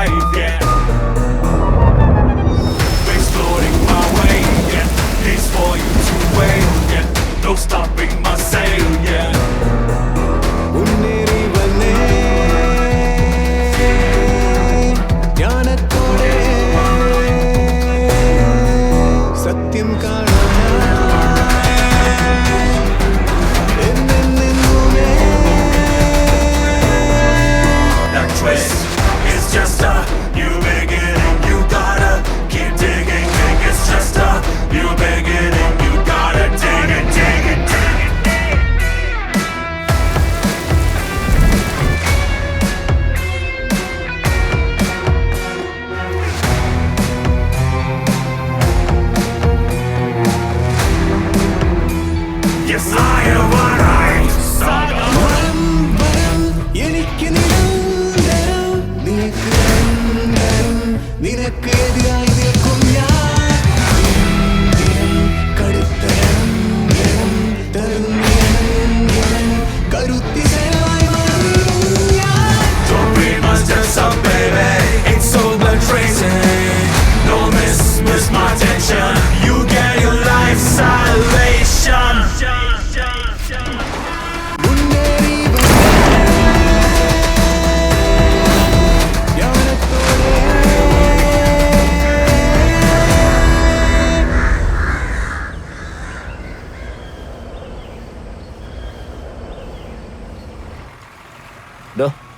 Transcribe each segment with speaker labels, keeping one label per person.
Speaker 1: life, yeah. Exploring my way, yeah. It's for you to wait, yeah. No stopping my sail, yeah.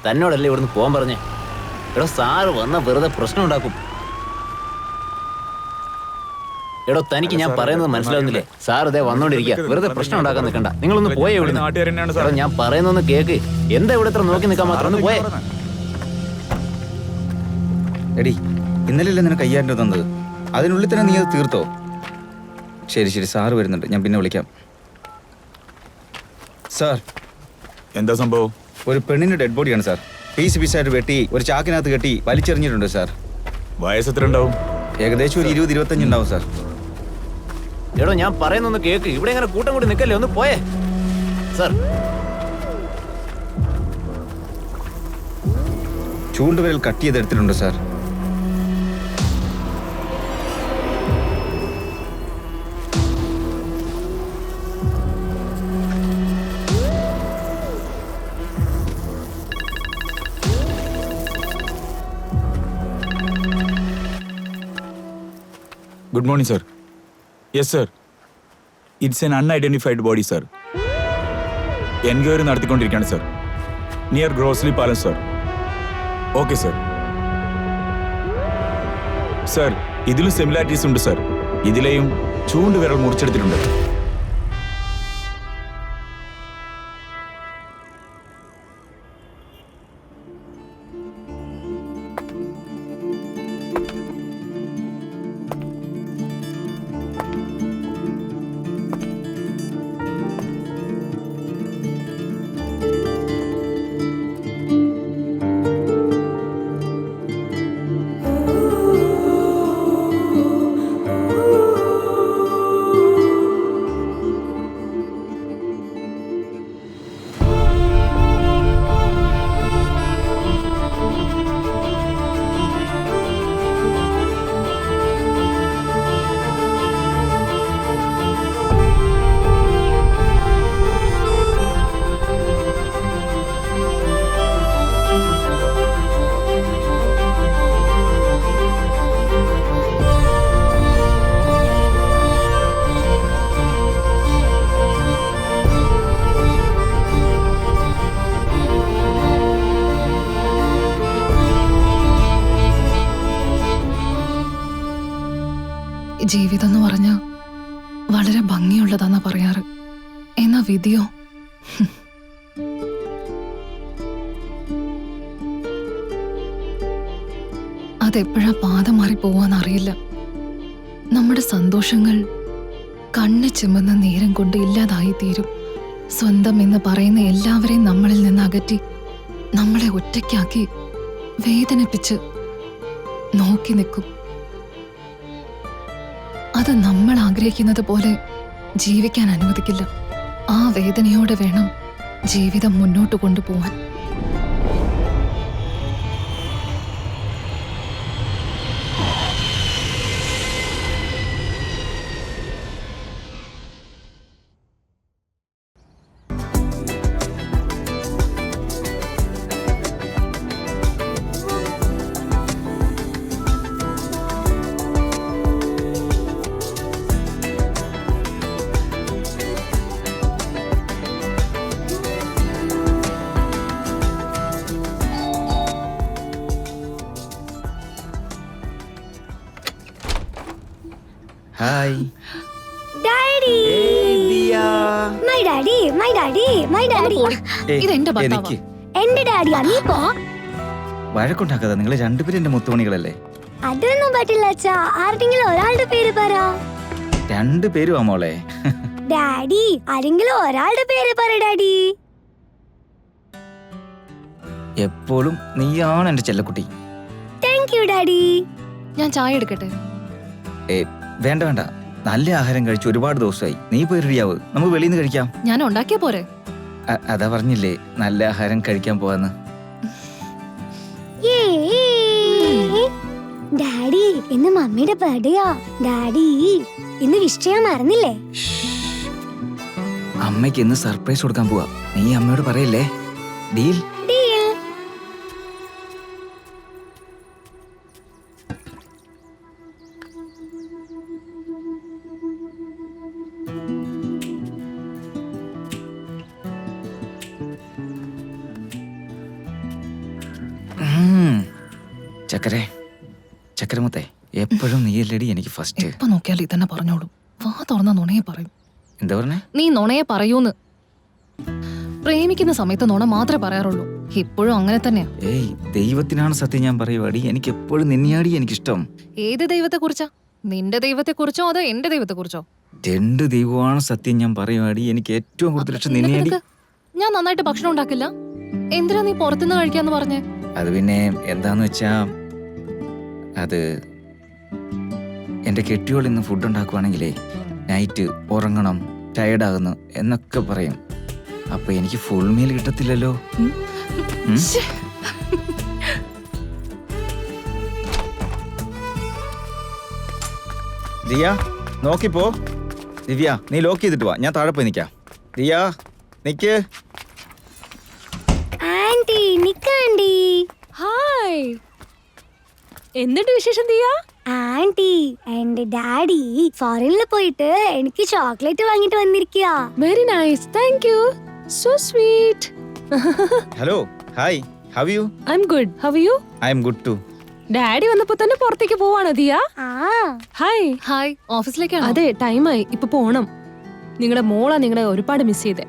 Speaker 2: തന്നോടല്ലേ ഇവിടുന്ന് പോകാൻ പറഞ്ഞേ? എടോ sir വന്ന വെറുതെ പ്രശ്നം ഉണ്ടാക്കും. എടോ തനിക്ക് ഞാൻ പറയുന്നത് മനസ്സിലാവുന്നില്ലേ? സാർ ഇതേ വന്നോണ്ടിരിക്കുക, വെറുതെ പ്രശ്നം ഉണ്ടാക്കാൻ നിൽക്കണ്ട. നിങ്ങളൊന്ന് പോയേ ഇവിടുന്ന്. ഞാൻ പറയുന്നൊന്ന് കേക്ക്. എന്താ ഇവിടെ ഇത്ര നോക്കി നിൽക്കാൻ മാത്രം? ഒന്ന് പോയേ.
Speaker 3: എടി ഇന്നലെയല്ലേ നിനക്ക് 5000 രൂപ തന്നത്? അതിനുള്ളിൽ തന്നെ നീ അത് തീർത്തോ? ശരി ശരി, സാറ് വരുന്നുണ്ട്, ഞാൻ പിന്നെ വിളിക്കാം. സാർ,
Speaker 4: എന്താ സംഭവം?
Speaker 3: ഒരു പെണ്ണിന്റെ ഡെഡ് ബോഡിയാണ് സാർ. പീസ് പീസായിട്ട് വെട്ടി ഒരു ചാക്കിനകത്ത് കെട്ടി വലിച്ചെറിഞ്ഞിട്ടുണ്ട് സാർ.
Speaker 4: വയസ്സ് എത്ര ഉണ്ടാവും?
Speaker 3: ഏകദേശം ഒരു 20-25 ഉണ്ടാവും സാർ.
Speaker 2: എടോ ഞാൻ പറയുന്നൊന്ന് കേക്ക്. ഇവിടെ ഇങ്ങനെ കൂട്ടം കൂടി നിൽക്കല്ലേ, ഒന്ന് പോയേ. സാർ,
Speaker 3: ചൂണ്ടുവിരൽ കട്ട് ചെയ്തെടുത്തിട്ടുണ്ട് sir.
Speaker 4: Good morning, sir. Yes, sir. It's an unidentified body, sir. Enquiry നടത്തിക്കൊണ്ടിരിക്കുകയാണ് സർ. നിയർ ഗ്രോസ്ലി പാലം സർ. Okay sir. സർ, ഇതിലും സിമിലാരിറ്റീസ് ഉണ്ട് സർ. ഇതിലെയും ചൂണ്ടുവിരൽ മുറിച്ചെടുത്തിട്ടുണ്ട്.
Speaker 5: ജീവിതം എന്ന് പറഞ്ഞ വളരെ ഭംഗിയുള്ളതാന്നാ പറയാറ്. എന്നാ വിധിയോ? അതെപ്പോഴാ പാത മാറി പോവാന്നറിയില്ല. നമ്മുടെ സന്തോഷങ്ങൾ കണ്ണ് ചിമ്മുന്ന നേരം കൊണ്ട് ഇല്ലാതായി തീരും. സ്വന്തം എന്ന് പറയുന്ന എല്ലാവരെയും നമ്മളിൽ നിന്ന് അകറ്റി നമ്മളെ ഒറ്റയ്ക്കാക്കി വേദനിപ്പിച്ച് നോക്കി നിൽക്കും. അത് നമ്മൾ ആഗ്രഹിക്കുന്നത് പോലെ ജീവിക്കാൻ അനുവദിക്കില്ല. ആ വേദനയോടെ വേണം ജീവിതം മുന്നോട്ട് കൊണ്ടുപോവാൻ.
Speaker 6: Daddy my daddy my daddy my daddy
Speaker 5: ഇത് എന്റെ ഭർത്താവാ.
Speaker 3: എനിക്ക്
Speaker 6: എന്റെ ഡാഡിയാ നീ പോ.
Speaker 3: വഴക്കുണ്ടാക്കാതെ, നിങ്ങൾ രണ്ടുപേരും എന്റെ മുത്തുമണികളല്ലേ.
Speaker 6: അതൊന്നും പറ്റില്ല അച്ഛാ. ആരുടെങ്കിലും ഒരാളുടെ പേര് പറ.
Speaker 3: രണ്ടുപേരും ആ മോളെ.
Speaker 6: ഡാഡി ആരെങ്കിലും ഒരാളുടെ പേര് പറ ഡാഡി.
Speaker 3: എപ്പോഴും നീയാണ് എന്റെ ചെല്ലക്കുട്ടി.
Speaker 6: Thank you daddy.
Speaker 5: ഞാൻ ചായ എടുക്കട്ടെ?
Speaker 3: വേണ്ട വേണ്ട, നല്ല ആഹാരം കഴിച്ച് ഒരുപാട് ദിവസമായി. നീ പോയി റെഡിയാവ്, നമുക്ക് വെളിയിൽ നിന്ന് കഴിക്കാം.
Speaker 5: ഞാൻ ഉണ്ടാക്കിയ പോരെ?
Speaker 3: അതാ പറഞ്ഞില്ലേ നല്ല ആഹാരം കഴിക്കാൻ പോവാന്ന്.
Speaker 6: ഡാഡി ഇന്ന് മമ്മിയുടെ ബർത്ത്ഡേയാ. ഡാഡി ഇന്ന് വിഷ് ചെയ്യാൻ മറന്നില്ലേ?
Speaker 3: അമ്മയ്ക്ക് ഇന്ന് സർപ്രൈസ് കൊടുക്കാൻ പോവാ. നീ അമ്മയോട് പറയില്ലേ? ഡീൽ?
Speaker 6: ഡീൽ.
Speaker 3: ചക്കരെ ചക്കരമുത്തേ, എപ്പോഴും നീയല്ലേടി എനിക്ക് ഫസ്റ്റ്.
Speaker 5: എപ്പോ നോക്കിയാലും ഇതന്നെ പറഞ്ഞോളൂ. വാ തുറന്ന നുണയെ പറയും.
Speaker 3: എന്താ പറഞ്ഞേ?
Speaker 5: നീ നുണയെ പറയൂന്ന്. പ്രേമിക്കുന്ന സമയത്ത് നുണ മാത്രമേ പറയാറുള്ളൂ. ഇപ്പോഴും അങ്ങനെ തന്നെയാ.
Speaker 3: ഏയ്, ദൈവത്തിനാണ് സത്യം ഞാൻ പറയുവാടി. എനിക്ക് എപ്പോഴും നിന്നെയാടി എനിക്കിഷ്ടം.
Speaker 5: ഏത് ദൈവത്തെ കുറിച്ചാ? നിന്റെ ദൈവത്തെ കുറിച്ചോ അതോ എന്റെ ദൈവത്തെ കുറിച്ചോ?
Speaker 3: രണ്ട് ദൈവമാണ് സത്യം ഞാൻ പറയുവാടി. എനിക്ക് ഏറ്റവും കൂടുതൽ ഇഷ്ടം നിന്നെയാടി.
Speaker 5: ഞാൻ നന്നായിട്ട് ഭക്ഷണം ഉണ്ടാക്കില്ല. എന്തിനാ നീ പുറത്തുനിന്ന് കഴിക്കാന്ന് പറഞ്ഞേ?
Speaker 3: അത് പിന്നെ എന്താന്ന് വെച്ചാ, അത് എന്റെ കെട്ടിയോൾ ഇന്ന് ഫുഡ് ഉണ്ടാക്കുവാണെങ്കിലേ നൈറ്റ് ഉറങ്ങണം, ടയർഡാകുന്നു എന്നൊക്കെ പറയും. അപ്പൊ എനിക്ക് ഫുൾ മീൽ കിട്ടത്തില്ലല്ലോ. ദിയ നോക്കിപ്പോ. ദിവ്യ നീ ലോക്ക് ചെയ്തിട്ട് വാ, ഞാൻ താഴെ പോയി നിക്കാം. ദിയ നിക്ക്.
Speaker 6: ആന്റി നിക്കാണ്ടി.
Speaker 7: ഹായ്, എന്നിട്ട് വിശേഷം ദിയ?
Speaker 6: ആന്റി എന്റെ ഡാഡി ഫോറിനിൽ പോയിട്ട് എനിക്ക് ചോക്ലേറ്റ് വാങ്ങിട്ട് വന്നിരിക്കുക.
Speaker 7: Very nice, thank you, so sweet.
Speaker 3: Hello, hi, how you?
Speaker 7: I am good, how you?
Speaker 3: I am good too.
Speaker 7: Daddy വന്നപ്പോ തന്നെ പുറത്തേക്ക് പോവാണോ ദിയ?
Speaker 6: ആ
Speaker 7: ഹായ്.
Speaker 5: ഹായ്, ഓഫീസിലേക്കാണോ?
Speaker 7: അതെ, ടൈമായി, ഇപ്പൊ പോണം. നിങ്ങളുടെ മോളാ നിങ്ങളെ ഒരുപാട് മിസ് ചെയ്തേ.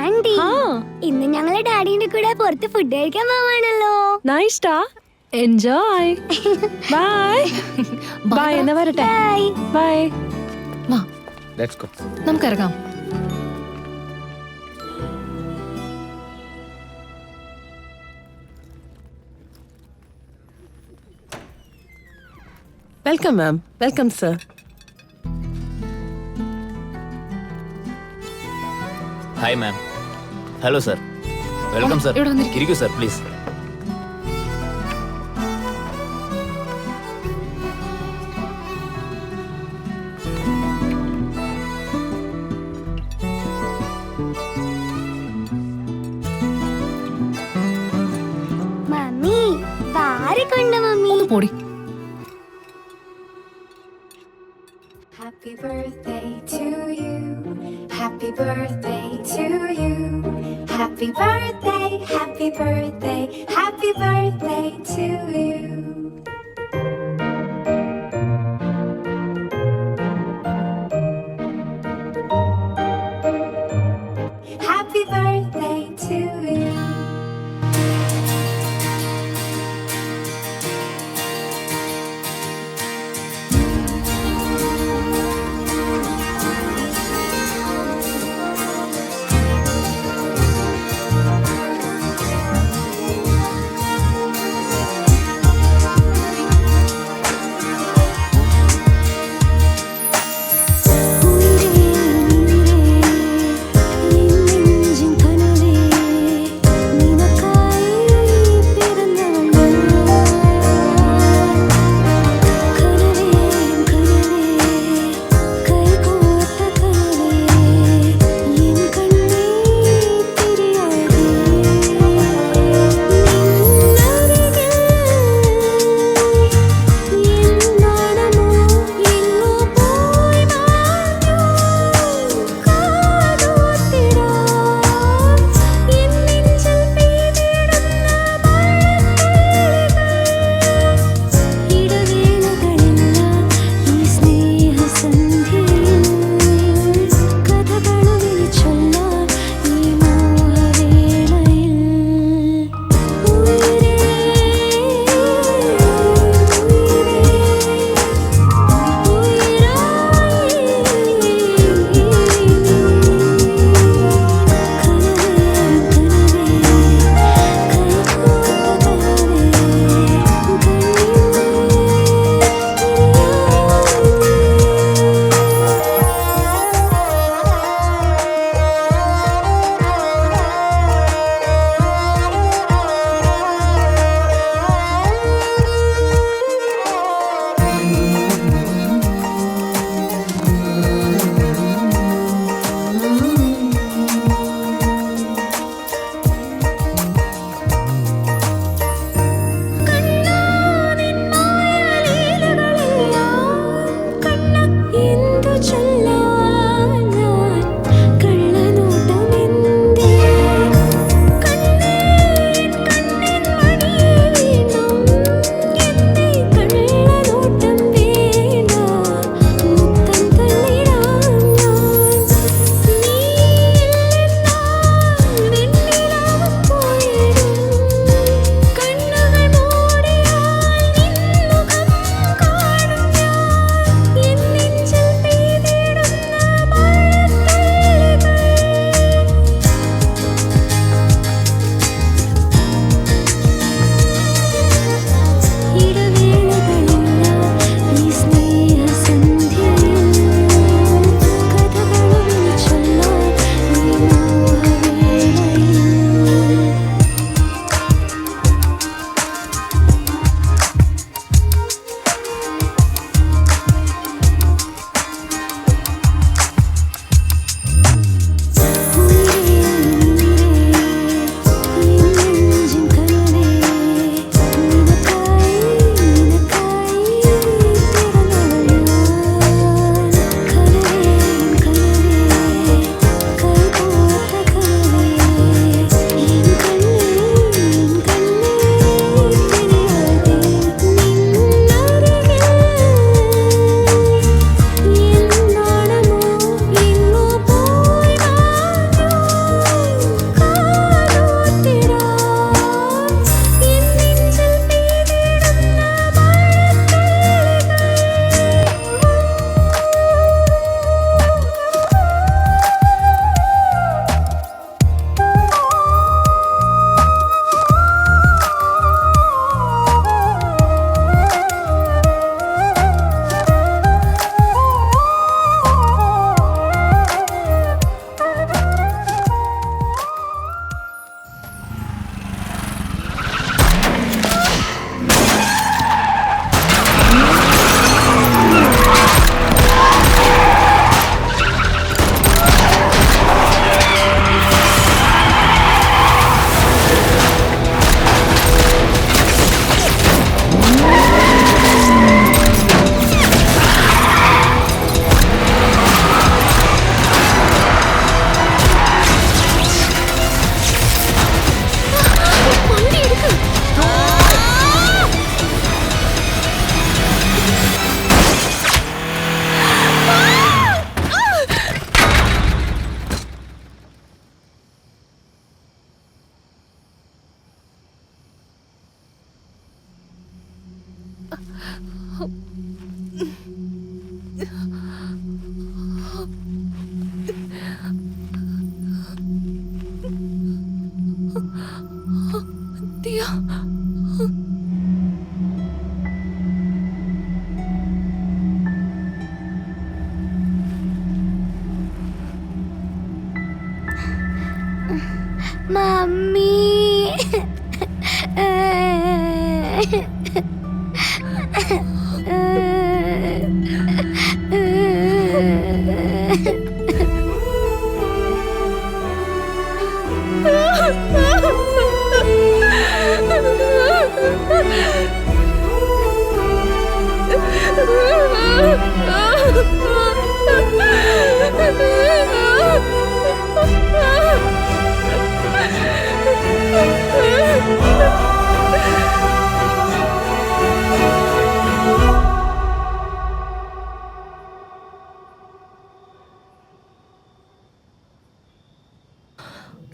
Speaker 6: ആന്റി
Speaker 7: ആ,
Speaker 6: ഇന്ന് ഞങ്ങള് ഡാഡിന്റെ കൂടെ പുറത്ത് ഫുഡ് കഴിക്കാൻ പോവാണല്ലോ.
Speaker 7: നൈസ് ടാ, എൻജോയ്. ബൈ ബൈ, എന്നാ വരട്ടെ.
Speaker 6: ബൈ.
Speaker 7: ബൈ.
Speaker 5: വാ
Speaker 3: ലെറ്റ്സ് ഗോ.
Speaker 5: നമുക്ക് ഇറങ്ങാം.
Speaker 7: Welcome ma'am. Welcome sir.
Speaker 2: Hi ma'am. Hello sir. Welcome sir.
Speaker 5: ഇവിടെ വന്നിരിക്കൂ.
Speaker 2: ഇരിക്കൂ സർ പ്ലീസ്.
Speaker 6: മമ്മി വാരിക്കൊണ്ട് മമ്മി.
Speaker 5: ഒന്ന് പോടി.
Speaker 8: Happy birthday to you. Happy birthday to you. Happy birthday, happy birthday, happy birthday to you. Happy birthday to you.
Speaker 6: Mummy.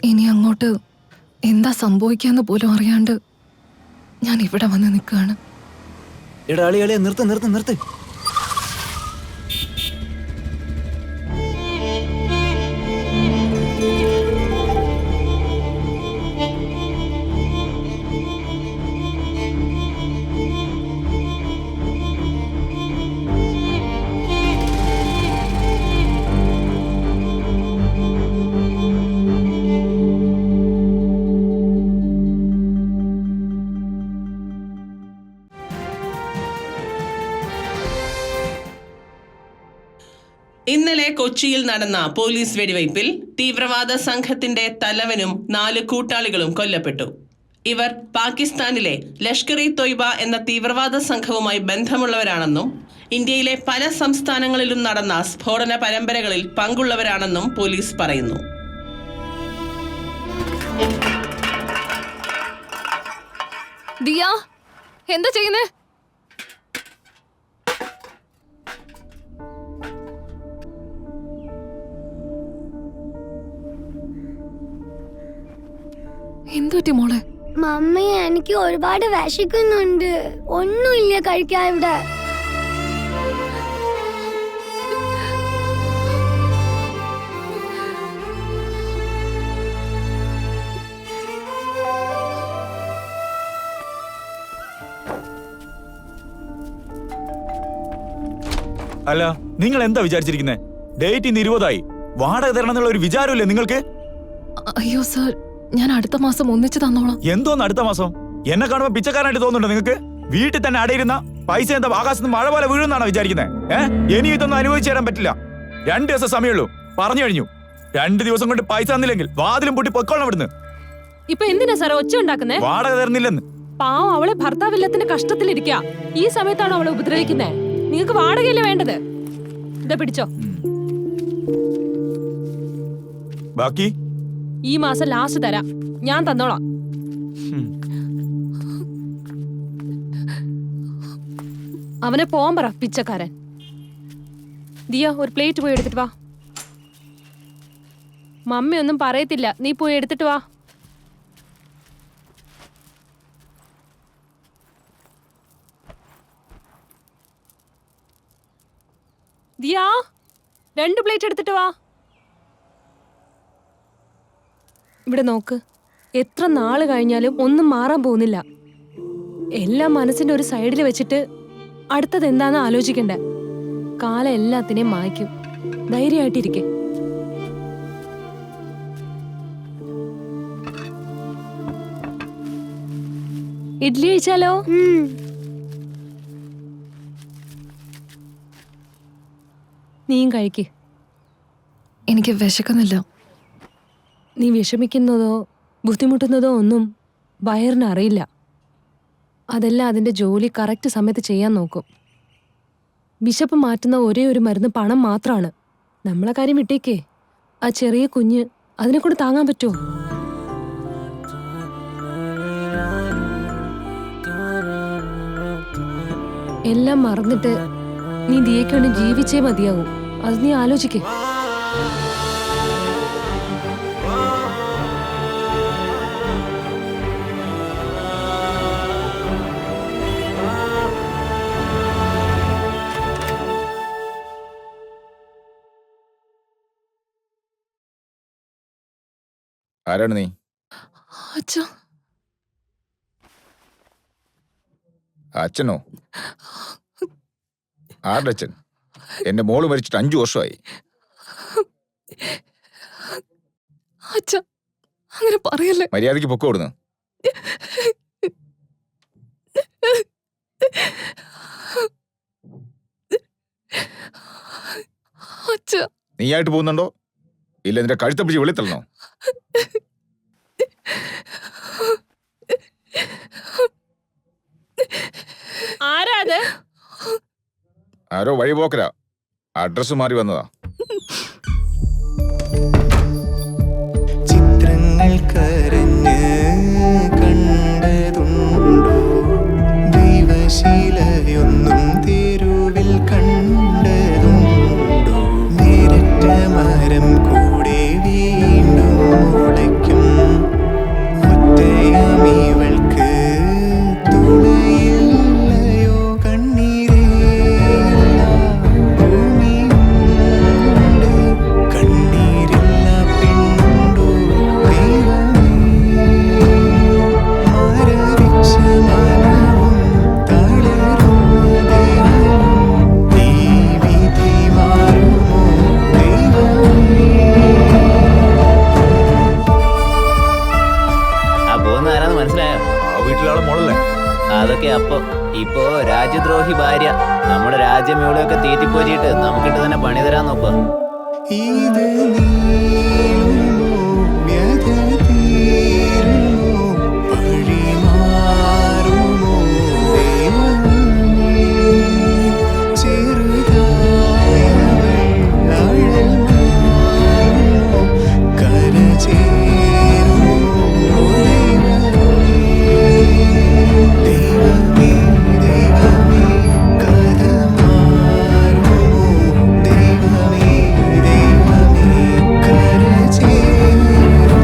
Speaker 5: ഇനി അങ്ങോട്ട് എന്താ സംഭവിക്കാന്ന് പോലും അറിയാണ്ട് ഞാൻ ഇവിടെ വന്ന് നിൽക്കുകയാണ്.
Speaker 2: എടാ അളിയെ നിർത്ത് നിർത്ത് നിർത്ത്.
Speaker 9: ഇന്നലെ കൊച്ചിയിൽ നടന്ന പോലീസ് വെടിവയ്പിൽ തീവ്രവാദ സംഘത്തിന്റെ തലവനും 4 കൂട്ടാളികളും കൊല്ലപ്പെട്ടു. ഇവർ പാകിസ്ഥാനിലെ ലഷ്കർ-ഇ-തൊയ്ബ എന്ന തീവ്രവാദ സംഘവുമായി ബന്ധമുള്ളവരാണെന്നും ഇന്ത്യയിലെ പല സംസ്ഥാനങ്ങളിലും നടന്ന സ്ഫോടന പരമ്പരകളിൽ പങ്കുള്ളവരാണെന്നും പോലീസ് പറയുന്നു.
Speaker 5: ദിയ, എന്താ ചെയ്യുന്നേ? എന്തുപറ്റി മോളെ?
Speaker 6: മമ്മി, എനിക്ക് ഒരുപാട് വിശക്കുന്നുണ്ട്. ഒന്നുമില്ല കഴിക്കാൻ ഇവിടെ.
Speaker 4: അല്ല, നിങ്ങൾ എന്താ വിചാരിച്ചിരിക്കുന്നേ? ഡേറ്റ് ഇന്ന് 20ആയി. വാടക തരണം എന്നുള്ള ഒരു വിചാരമില്ലേ നിങ്ങൾക്ക്?
Speaker 5: അയ്യോ സർ, ഞാൻ അടുത്ത മാസം ഒന്നിച്ച് തന്നോളാം.
Speaker 4: എന്തോന്ന് അടുത്ത മാസം? എന്നെ കാണുമ്പോ പിച്ചക്കാരനായിട്ട് തോന്നുന്നുണ്ടോ നിങ്ങൾക്ക്? വീട്ടിൽ തന്നെ അടയിരുന്ന പൈസ എന്താ ആകാശത്ത് മഴ പോലെ വീഴുന്നാണോ വിചാരിക്കുന്നത്? ഇനി ഇതൊന്നും അനുഭവിച്ചു തരാൻ പറ്റില്ല. 2 ദിവസം സമയമുള്ളൂ, പറഞ്ഞു കഴിഞ്ഞു. 2 ദിവസം കൊണ്ട് പൈസ തന്നില്ലെങ്കിൽ വാതിലും പൊട്ടി പൊക്കോളണം ഇവിടുന്ന്.
Speaker 7: ഇപ്പൊ എന്തിനാ സാറേ ഒച്ച ഉണ്ടാക്കുന്നേ?
Speaker 4: വാടക തരുന്നില്ലെന്ന്.
Speaker 7: പാവം, അവളെ ഭർത്താവില്ലത്തിന്റെ കഷ്ടത്തിലിരിക്കാ. ഈ സമയത്താണ് അവളെ ഉപദ്രവിക്കുന്നേ. നിങ്ങൾക്ക് വാടകയല്ലേ വേണ്ടത്? ഇതാ പിടിച്ചോ.
Speaker 4: ബാക്കി
Speaker 7: ഈ മാസം ലാസ്റ്റ് തരാം, ഞാൻ തന്നോളാം. അവനെ പോവാൻ പറ, പിച്ചക്കാരൻ. ദിയ, ഒരു പ്ലേറ്റ് പോയി എടുത്തിട്ട് വാ. മമ്മി ഒന്നും പറയത്തില്ല, നീ പോയി എടുത്തിട്ട് വാ. ദിയ, 2 പ്ലേറ്റ് എടുത്തിട്ട് വാ. ഇവിടെ നോക്ക്, എത്ര നാള് കഴിഞ്ഞാലും ഒന്നും മാറാൻ പോകുന്നില്ല. എല്ലാം മനസ്സിന്റെ ഒരു സൈഡിൽ വെച്ചിട്ട് അടുത്തത് എന്താന്ന് ആലോചിക്കണ്ടേ. കാലം എല്ലാത്തിനെയും മായ്ക്കും. ധൈര്യമായിട്ടിരിക്കെ. ഇഡ്ലി കഴിച്ചാലോ? നീയും കഴിക്ക്.
Speaker 5: എനിക്ക് വിശക്കുന്നില്ല.
Speaker 7: നീ വിഷമിക്കുന്നതോ ബുദ്ധിമുട്ടുന്നതോ ഒന്നും വയറിന് അറിയില്ല. അതെല്ലാം അതിൻ്റെ ജോലി കറക്റ്റ് സമയത്ത് ചെയ്യാൻ നോക്കും. വിശപ്പ് മാറ്റുന്ന ഒരേ ഒരു മരുന്ന് പണം മാത്രമാണ്. നമ്മളെ കാര്യം വിട്ടേക്കേ. ആ ചെറിയ കുഞ്ഞ്, അതിനെ കൊണ്ട് താങ്ങാൻ പറ്റുമോ? എല്ലാം മറന്നിട്ട് നീ ദിയയ്ക്ക് വേണ്ടി ജീവിച്ചേ മതിയാവും. അത് നീ ആലോചിക്കേ.
Speaker 3: ആരാണ് നീ?
Speaker 5: അച്ഛാ.
Speaker 3: അച്ഛനോ? ആരുടെ അച്ഛൻ? എന്റെ മോള് മരിച്ചിട്ട് 5 വർഷമായി.
Speaker 5: അച്ഛാ, അങ്ങനെ പറയല്ലേ.
Speaker 3: മര്യാദയ്ക്ക് പൊക്കോ ഇവിടുന്ന്.
Speaker 5: അച്ഛാ,
Speaker 3: നീയായിട്ട് പോകുന്നുണ്ടോ ഇല്ല നിന്റെ കഴുത്ത പിടിച്ച് വെളിത്തള്ളണോ?
Speaker 7: ആരാ അത്?
Speaker 3: ആരോ വഴി പോക്കരാ, അഡ്രസ് മാറി വന്നതാ.
Speaker 10: ചിത്രങ്ങൾ കരഞ്ഞ് കണ്ടതുണ്ടോ, ദൈവശീലയൊന്നും തെരുവിൽ കണ്ടതുണ്ടോ, നേരിട്ട മരം കൂടെ വീണ്ടും മുളയ്ക്കും, ഒറ്റയാമിവൾക്ക് തുണയില്ലയോ, കണ്ണീരേല്ല ഭൂമിയുണ്ട്, കണ്ണീരില്ല പെണ്ണുണ്ടോ, ദൈവമേ മരവിച്ച മനവും തളരുന്ന ദേഹവും, ഈ വിധി മാറുമോ ദൈവമേ.
Speaker 2: ആ പോകുന്ന ആരാന്ന് മനസ്സിലായോ?
Speaker 4: ആ വീട്ടിലാളെ മോളല്ലേ?
Speaker 2: അതൊക്കെ ഇപ്പോ രാജ്യദ്രോഹി ഭാര്യ നമ്മുടെ രാജ്യം ഇവിടെയൊക്കെ തീറ്റിപ്പോറ്റിട്ട് നമുക്കിട്ട് തന്നെ പണി തരാൻ നോക്കുക.
Speaker 10: ഇത് നീളുമോ, വ്യഥ തീരുമോ, പഴി മാറുമോ ദൈവമേ. ചെറുതായവൾ അഴൽ മാറുമോ, കര ചേരുമോ ദൈവമേ. ദൈവമേ കഥ മാറുമോ, ദൈവമേ ദൈവമേ കര ചേരുമോ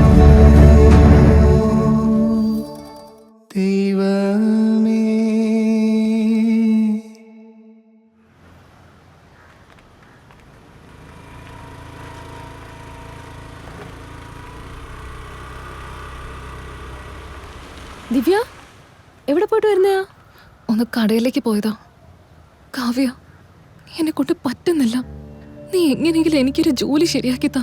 Speaker 10: ദൈവമേ.
Speaker 7: ദിവ്യ, എവിടെ പോയിട്ട് വരുന്നയാ?
Speaker 5: ഒന്ന് കടയിലേക്ക് പോയതാ. കാവ്യ, നീ എന്നെ കൊണ്ട് പറ്റുന്നില്ല. നീ എങ്ങനെയെങ്കിലും എനിക്കൊരു ജോലി ശരിയാക്കി താ.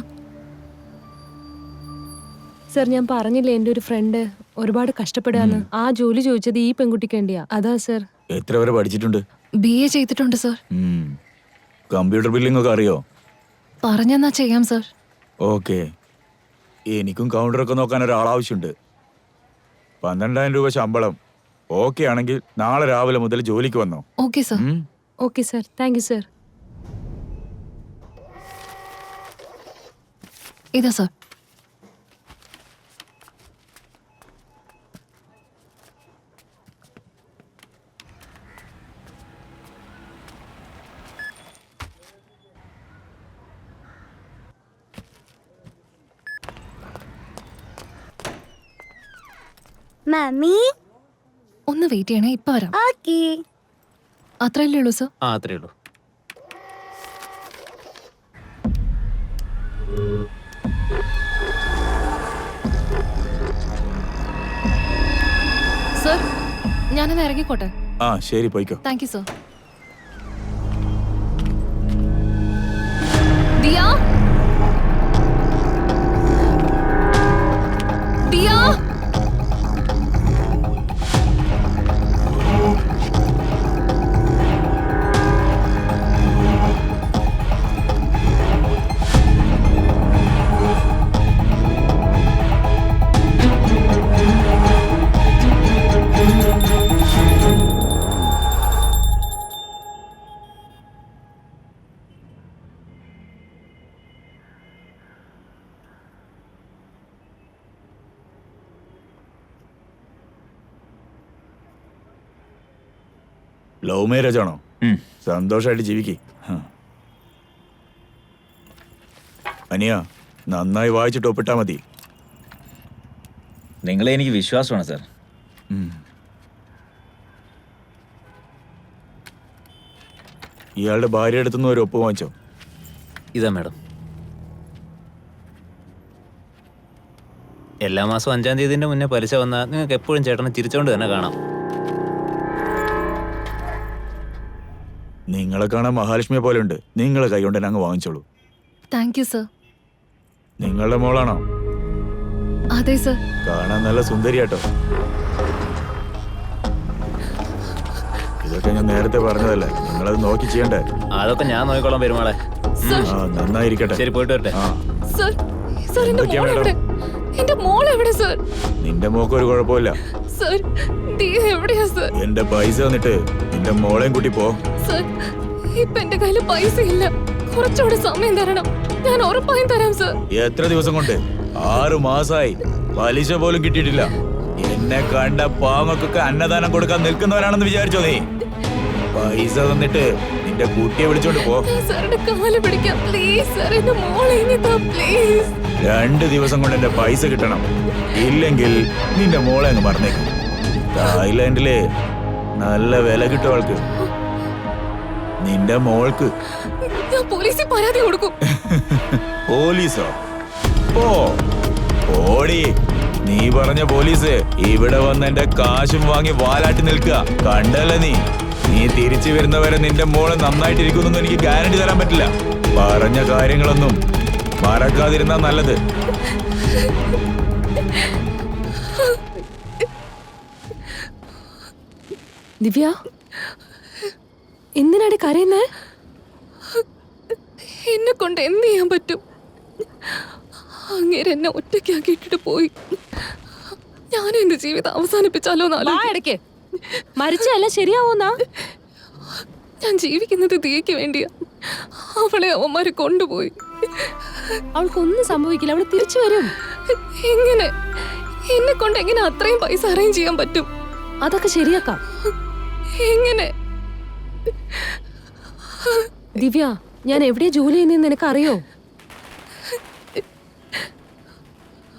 Speaker 7: സർ, ഞാൻ പറഞ്ഞില്ലേ എൻ്റെ ഒരു ഫ്രണ്ട് ഒരുപാട് കഷ്ടപ്പെടാന്ന്. ആ ജോലി ചോദിച്ചത് ഈ പെൺകുട്ടിക്ക് വേണ്ടിയാ. അതാ സർ.
Speaker 4: എത്ര വരെ പഠിച്ചിട്ടുണ്ട്?
Speaker 5: BA ചെയ്തിട്ടുണ്ട് സർ.
Speaker 4: കമ്പ്യൂട്ടർ ബില്ലിംഗ് ഒക്കെ അറിയോ?
Speaker 5: പറഞ്ഞെന്നാ ചെയ്യാം സർ.
Speaker 4: ഓക്കെ, എനിക്കും കൗണ്ടറൊക്കെ നോക്കാൻ ഒരാളാവശ്യമുണ്ട്. 12,000 രൂപ ശമ്പളം. ഓക്കെ ആണെങ്കിൽ നാളെ രാവിലെ മുതൽ ജോലിക്ക് വന്നോ.
Speaker 5: Okay sir.
Speaker 7: Okay sir, thank you sir.
Speaker 5: ഇതാ സർ.
Speaker 6: മമ്മി.
Speaker 5: ഒന്ന് വെയിറ്റ് ചെയ്യണേ, ഇപ്പൊ വരാം.
Speaker 6: ഓക്കേ.
Speaker 5: അത്രയല്ലേ ഉള്ളൂ സർ?
Speaker 2: ആ അത്രേ ഉള്ളൂ.
Speaker 5: സർ, ഞാനൊന്ന് ഇറങ്ങിക്കോട്ടെ.
Speaker 4: ആ ശരി, പോയിക്കോ.
Speaker 5: Thank you sir. Diya, Diya.
Speaker 4: Love marriage ആണോ? സന്തോഷമായിട്ട് ജീവിക്ക്. അനിയ, നന്നായി വായിച്ചിട്ട് ഒപ്പിട്ടാ മതി.
Speaker 3: നിങ്ങളെ എനിക്ക് വിശ്വാസമാണ് സാർ.
Speaker 4: ഇയാളുടെ ഭാര്യ അടുത്തുനിന്ന് ഒരു ഒപ്പ് വാങ്ങിച്ചോ?
Speaker 2: ഇതാ മാഡം. എല്ലാ മാസവും 5-ാം തീയതിന്റെ മുന്നേ പലിശ വന്നാൽ നിങ്ങൾക്ക് എപ്പോഴും ചേട്ടനെ ചിരിച്ചോണ്ട് തന്നെ കാണാം.
Speaker 4: നിങ്ങളെ കാണാൻ മഹാലക്ഷ്മിയെ പോലെ ഉണ്ട്. നിങ്ങളെ കൈ കൊണ്ട് തന്നെ അങ്ങ് വാങ്ങിച്ചോളൂ.
Speaker 5: Thank you sir.
Speaker 4: നിങ്ങളുടെ മോളാണോ?
Speaker 5: അതെ സർ.
Speaker 4: കാണാൻ നല്ല സുന്ദരിയാട്ടോ. ഇതൊക്കെ ഞാൻ നേരത്തെ പറഞ്ഞതല്ലേ, നിങ്ങളത് നോക്കി ചെയ്യണ്ടേ?
Speaker 2: അതൊക്കെ ഞാൻ നോക്കിക്കോളാം പെരുമാളെ.
Speaker 4: ആ നന്നായിരിക്കട്ടെ.
Speaker 2: ശരി, പോയിട്ട് വരട്ടെ.
Speaker 4: ആ
Speaker 5: സർ, സർ എന്റെ
Speaker 4: എന്തൊക്കെയാ
Speaker 5: മോൾ
Speaker 4: മേഡം?
Speaker 5: എവിടെ? എന്റെ മോൾ എവിടെ സർ?
Speaker 4: നിന്റെ മോക്ക് ഒരു കുഴപ്പമില്ല.
Speaker 5: സർ, ദിയ എവിടെയാ സർ?
Speaker 4: എന്റെ പൈസ തന്നിട്ട് നിന്റെ മോളെയും കൂട്ടി പോ.
Speaker 5: സർ, ഇപ്പൊ എന്റെ കയ്യില് പൈസ ഇല്ല. കുറച്ചുകൂടെ സമയം തരണം. ഞാൻ ഉറപ്പായും തരാം സർ.
Speaker 4: എത്ര ദിവസം കൊണ്ട്? 6 മാസമായി, പലിശ പോലും കിട്ടിയിട്ടില്ല. എന്നെ കണ്ട പാങ്ങൾക്കൊക്കെ അന്നദാനം കൊടുക്കാൻ നിൽക്കുന്നവരാണെന്ന് വിചാരിച്ചോ നീ? പൈസ തന്നിട്ട് നിന്റെ കുട്ടിയെ വിളിച്ചോണ്ട് പോ.
Speaker 5: ഞാൻ സാറിന്റെ കാല് പിടിക്കാം പ്ലീസ് സർ. എന്റെ മോളെ ഇനി താ പ്ലീസ്.
Speaker 4: 2 ദിവസം കൊണ്ട് എന്റെ പൈസ കിട്ടണം. ഇല്ലെങ്കിൽ നിന്റെ മോളെ അങ്ങ് മറന്നേക്കും. തായ്ലാൻഡിലെ നല്ല വില കിട്ടും അവൾക്ക്. നിന്റെ മോൾക്ക്.
Speaker 5: ഞാൻ പോലീസിൽ പരാതി കൊടുക്കും.
Speaker 4: പോലീസോ? ഓ ഓടി. നീ പറഞ്ഞ പോലീസ് ഇവിടെ വന്ന് എന്റെ കാശും വാങ്ങി വാലാട്ടി നിൽക്കുക കണ്ടല്ലേ നീ? നീ തിരിച്ചു വരുന്നവരെ നിന്റെ മോള് നന്നായിട്ടിരിക്കുന്നൊന്നും എനിക്ക് ഗ്യാരണ്ടി തരാൻ പറ്റില്ല. പറഞ്ഞ കാര്യങ്ങളൊന്നും മറക്കാതിരുന്നാ നല്ലത്.
Speaker 7: ദിവ്യ, എന്തിനാണ് കരയുന്നേ?
Speaker 5: എന്നെ കൊണ്ട് എന്ത് ചെയ്യാൻ പറ്റും? അങ്ങേര് എന്നെ ഒറ്റയ്ക്കാക്കിയിട്ടിട്ട് പോയി. ഞാനും എന്റെ ജീവിതം അവസാനിപ്പിച്ചാലോ?
Speaker 7: ഇടയ്ക്ക് മരിച്ചല്ല ശരിയാവൂന്നാ?
Speaker 5: ഞാൻ ജീവിക്കുന്നത് ദിയയ്ക്ക് വേണ്ടിയാ. അവളെ അവന്മാര് കൊണ്ടുപോയി.
Speaker 7: അവൾക്കൊന്നും സംഭവിക്കില്ല, അവള് തിരിച്ചു വരും.
Speaker 5: എങ്ങനെ? എന്നെ കൊണ്ട് എങ്ങനെ അത്രയും പൈസ അറേഞ്ച് ചെയ്യാൻ പറ്റും?
Speaker 7: അതൊക്കെ ശരിയാക്കാം.
Speaker 5: എങ്ങനെ?
Speaker 7: ദിവ്യ, ഞാൻ എവിടെയാ ജോലി ചെയ്യുന്നതെന്ന് നിനക്കറിയോ?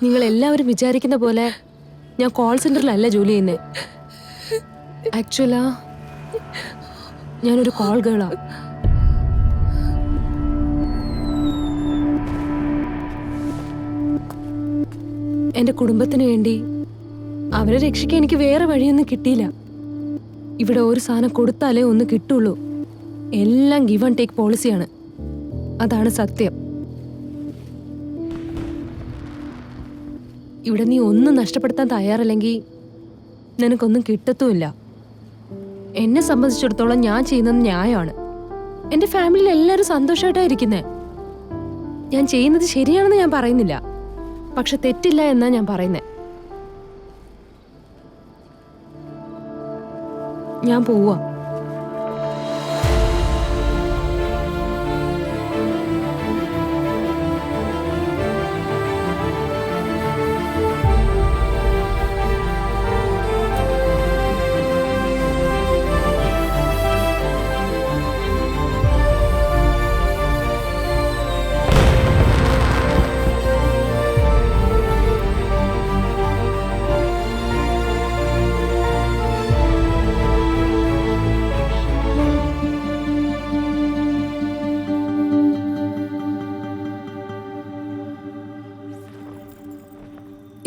Speaker 7: നിങ്ങൾ എല്ലാവരും വിചാരിക്കുന്ന പോലെ ഞാൻ കോൾ സെന്ററിലല്ല ജോലി ചെയ്യുന്നത്. ആക്ച്വലാ ഞാനൊരു കോൾ ഗേളാ. എന്റെ കുടുംബത്തിന് വേണ്ടി അവരെ രക്ഷിക്കാൻ എനിക്ക് വേറെ വഴിയൊന്നും കിട്ടിയില്ല. ഇവിടെ ഒരു സാധനം കൊടുത്താലേ ഒന്ന് കിട്ടുള്ളൂ. എല്ലാം ഗിവ് ആൻഡ് ടേക്ക് പോളിസിയാണ്. അതാണ് സത്യം. ഇവിടെ നീ ഒന്നും നഷ്ടപ്പെടുത്താൻ തയ്യാറല്ലെങ്കിൽ നിനക്കൊന്നും കിട്ടത്തുമില്ല. എന്നെ സംബന്ധിച്ചിടത്തോളം ഞാൻ ചെയ്യുന്നത് ന്യായമാണ്. എൻ്റെ ഫാമിലിയിൽ എല്ലാവരും സന്തോഷമായിട്ടാണ് ഇരിക്കുന്നത്. ഞാൻ ചെയ്യുന്നത് ശരിയാണെന്ന് ഞാൻ പറയുന്നില്ല, പക്ഷെ തെറ്റില്ല എന്നാ ഞാൻ പറയുന്നത്. ഞാൻ പോവാ.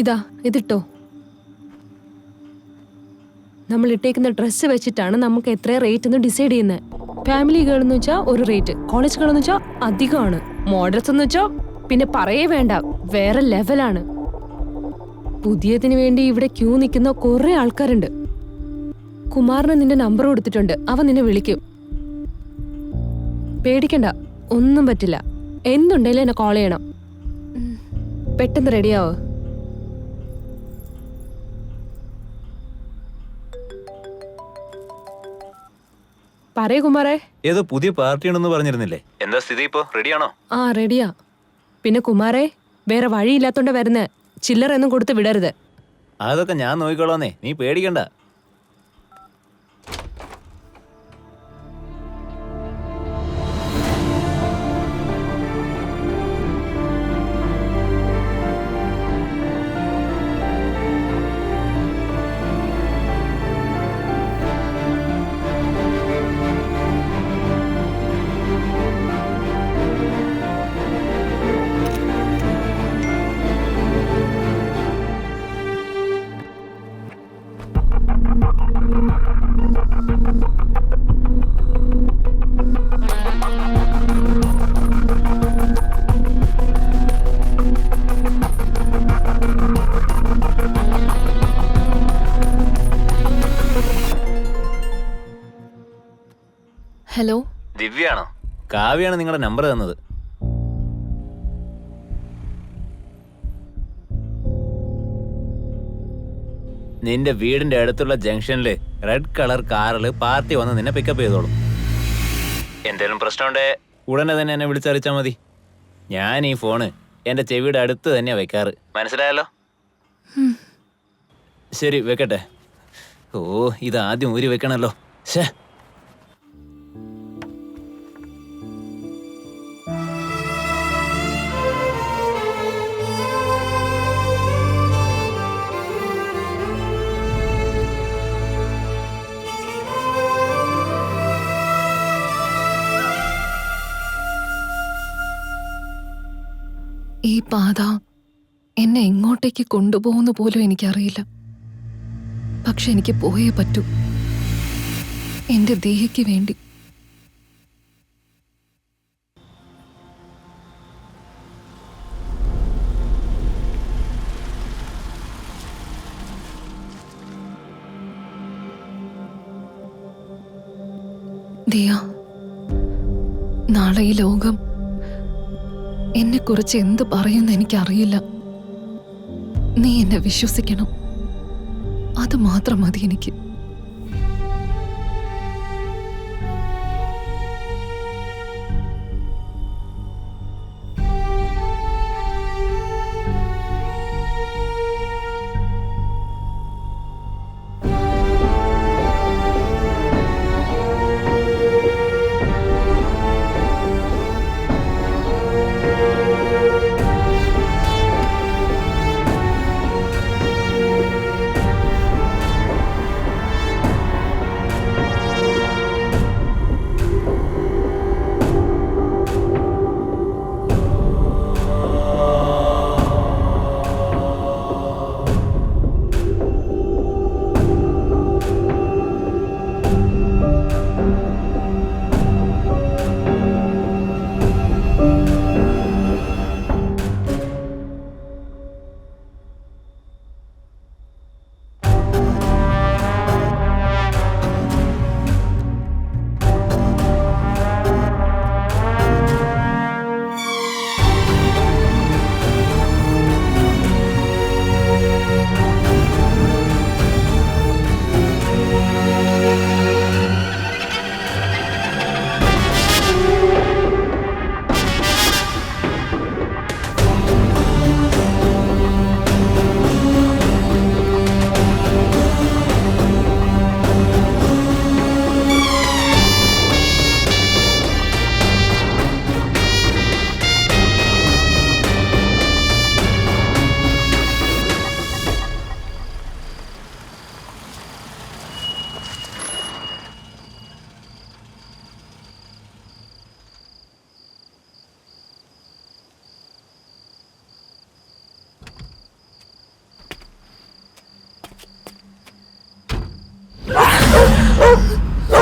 Speaker 7: ഇതാ ഇതിട്ടോ. നമ്മൾ ഇട്ടേക്കുന്ന ഡ്രസ്സ് വെച്ചിട്ടാണ് നമുക്ക് എത്ര റേറ്റ് എന്ന് ഡിസൈഡ് ചെയ്യുന്നത്. ഫാമിലി ഗേൾ എന്ന് വെച്ചാൽ ഒരു റേറ്റ്, കോളേജ് ഗേൾ എന്ന് വെച്ചാൽ അധികമാണ്, മോഡൽസ് എന്ന് വെച്ചാൽ പിന്നെ പറയേ വേണ്ട, വേറെ ലെവലാണ്. പുതിയതിന് വേണ്ടി ഇവിടെ ക്യൂ നിൽക്കുന്ന കുറെ ആൾക്കാരുണ്ട്. കുമാറിന് നിന്റെ നമ്പർ കൊടുത്തിട്ടുണ്ട്, അവൻ നിന്നെ വിളിക്കും. പേടിക്കണ്ട, ഒന്നും പറ്റില്ല. എന്തുണ്ടെങ്കിലും എന്നെ കോൾ ചെയ്യണം. പെട്ടെന്ന് റെഡിയാവോ? പറയൂ കുമാറേ.
Speaker 2: ഏതോ പുതിയ പാർട്ടിയാണെന്ന് പറഞ്ഞിരുന്നില്ലേ? എന്താ സ്ഥിതി ഇപ്പോ? റെഡിയാണോ?
Speaker 7: ആ റെഡിയാ. പിന്നെ കുമാറേ, വേറെ വഴിയില്ലാത്തോണ്ട് വരുന്ന ചില്ലറൊന്നും കൊടുത്ത് വിടരുത്.
Speaker 2: അതൊക്കെ ഞാൻ നോക്കിക്കോളാന്നേ, നീ പേടിക്കണ്ട. കാവ്യാണ് നിങ്ങളുടെ നമ്പർ തന്നത്. നിന്റെ വീടിന്റെ അടുത്തുള്ള ജംഗ്ഷനില് റെഡ് കളർ കാറിൽ പാർട്ടി വന്ന് നിന്നെ പിക്കപ്പ് ചെയ്തോളും. എന്തേലും പ്രശ്നമുണ്ടേ ഉടനെ തന്നെ എന്നെ വിളിച്ചറിയിച്ചാൽ മതി. ഞാൻ ഈ ഫോണ് എന്റെ ചെവിയുടെ അടുത്ത് തന്നെയാ വെക്കാറ്. മനസ്സിലായല്ലോ? ശരി, വെക്കട്ടെ. ഓ, ഇത് ആദ്യം ഊരി വെക്കണല്ലോ. ശേ,
Speaker 5: ഈ പാത എന്നെ എങ്ങോട്ടേക്ക് കൊണ്ടുപോകുന്ന പോലും എനിക്കറിയില്ല. പക്ഷെ എനിക്ക് പോയേ പറ്റൂ, എന്റെ ദേഹിക്ക് വേണ്ടി. ദിയ, നാളെ ഈ ലോകം എന്നെക്കുറിച്ച് എന്ത് പറയുമെന്ന് എനിക്കറിയില്ല. നീ എന്നെ വിശ്വസിക്കണം, അത് മാത്രം മതി എനിക്ക്.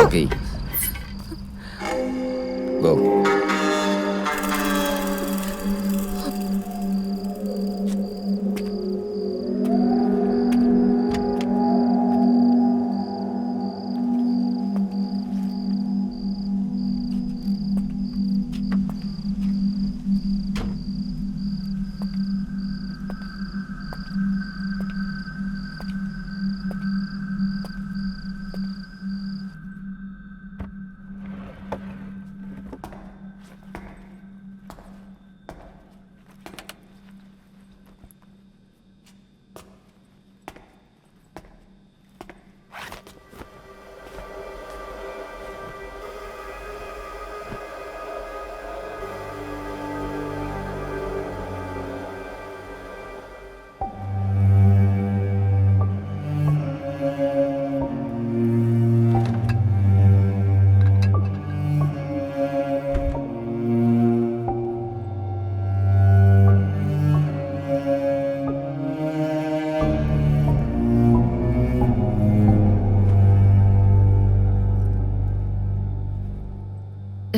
Speaker 3: Okay. Go.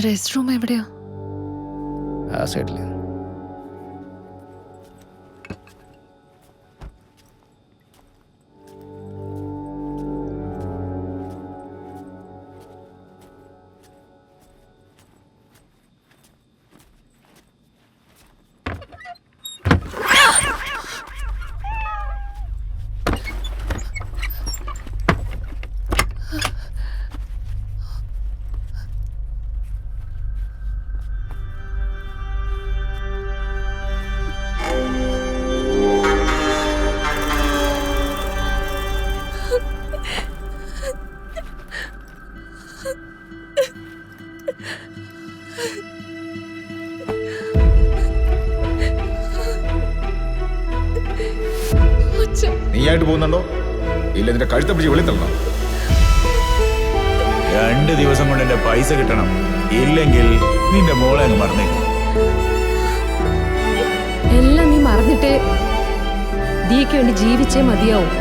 Speaker 5: റെസ്റ്റ് റൂം എവിടെയാ?
Speaker 3: ആ സൈഡിൽ.
Speaker 11: ആയിട്ട് പോകുന്നുണ്ടോ ഇല്ല നിന്റെ കഴുത്തെ പിടിച്ച് വെളിത്തള്ളണം?
Speaker 4: 2 ദിവസം കൊണ്ട് എന്റെ പൈസ കിട്ടണം, ഇല്ലെങ്കിൽ നിന്റെ മോളെ അങ്ങ് മറന്നേക്കും.
Speaker 7: എല്ലാം നീ മറന്നിട്ട് ദിയയ്ക്ക് വേണ്ടി ജീവിച്ചേ മതിയാവും.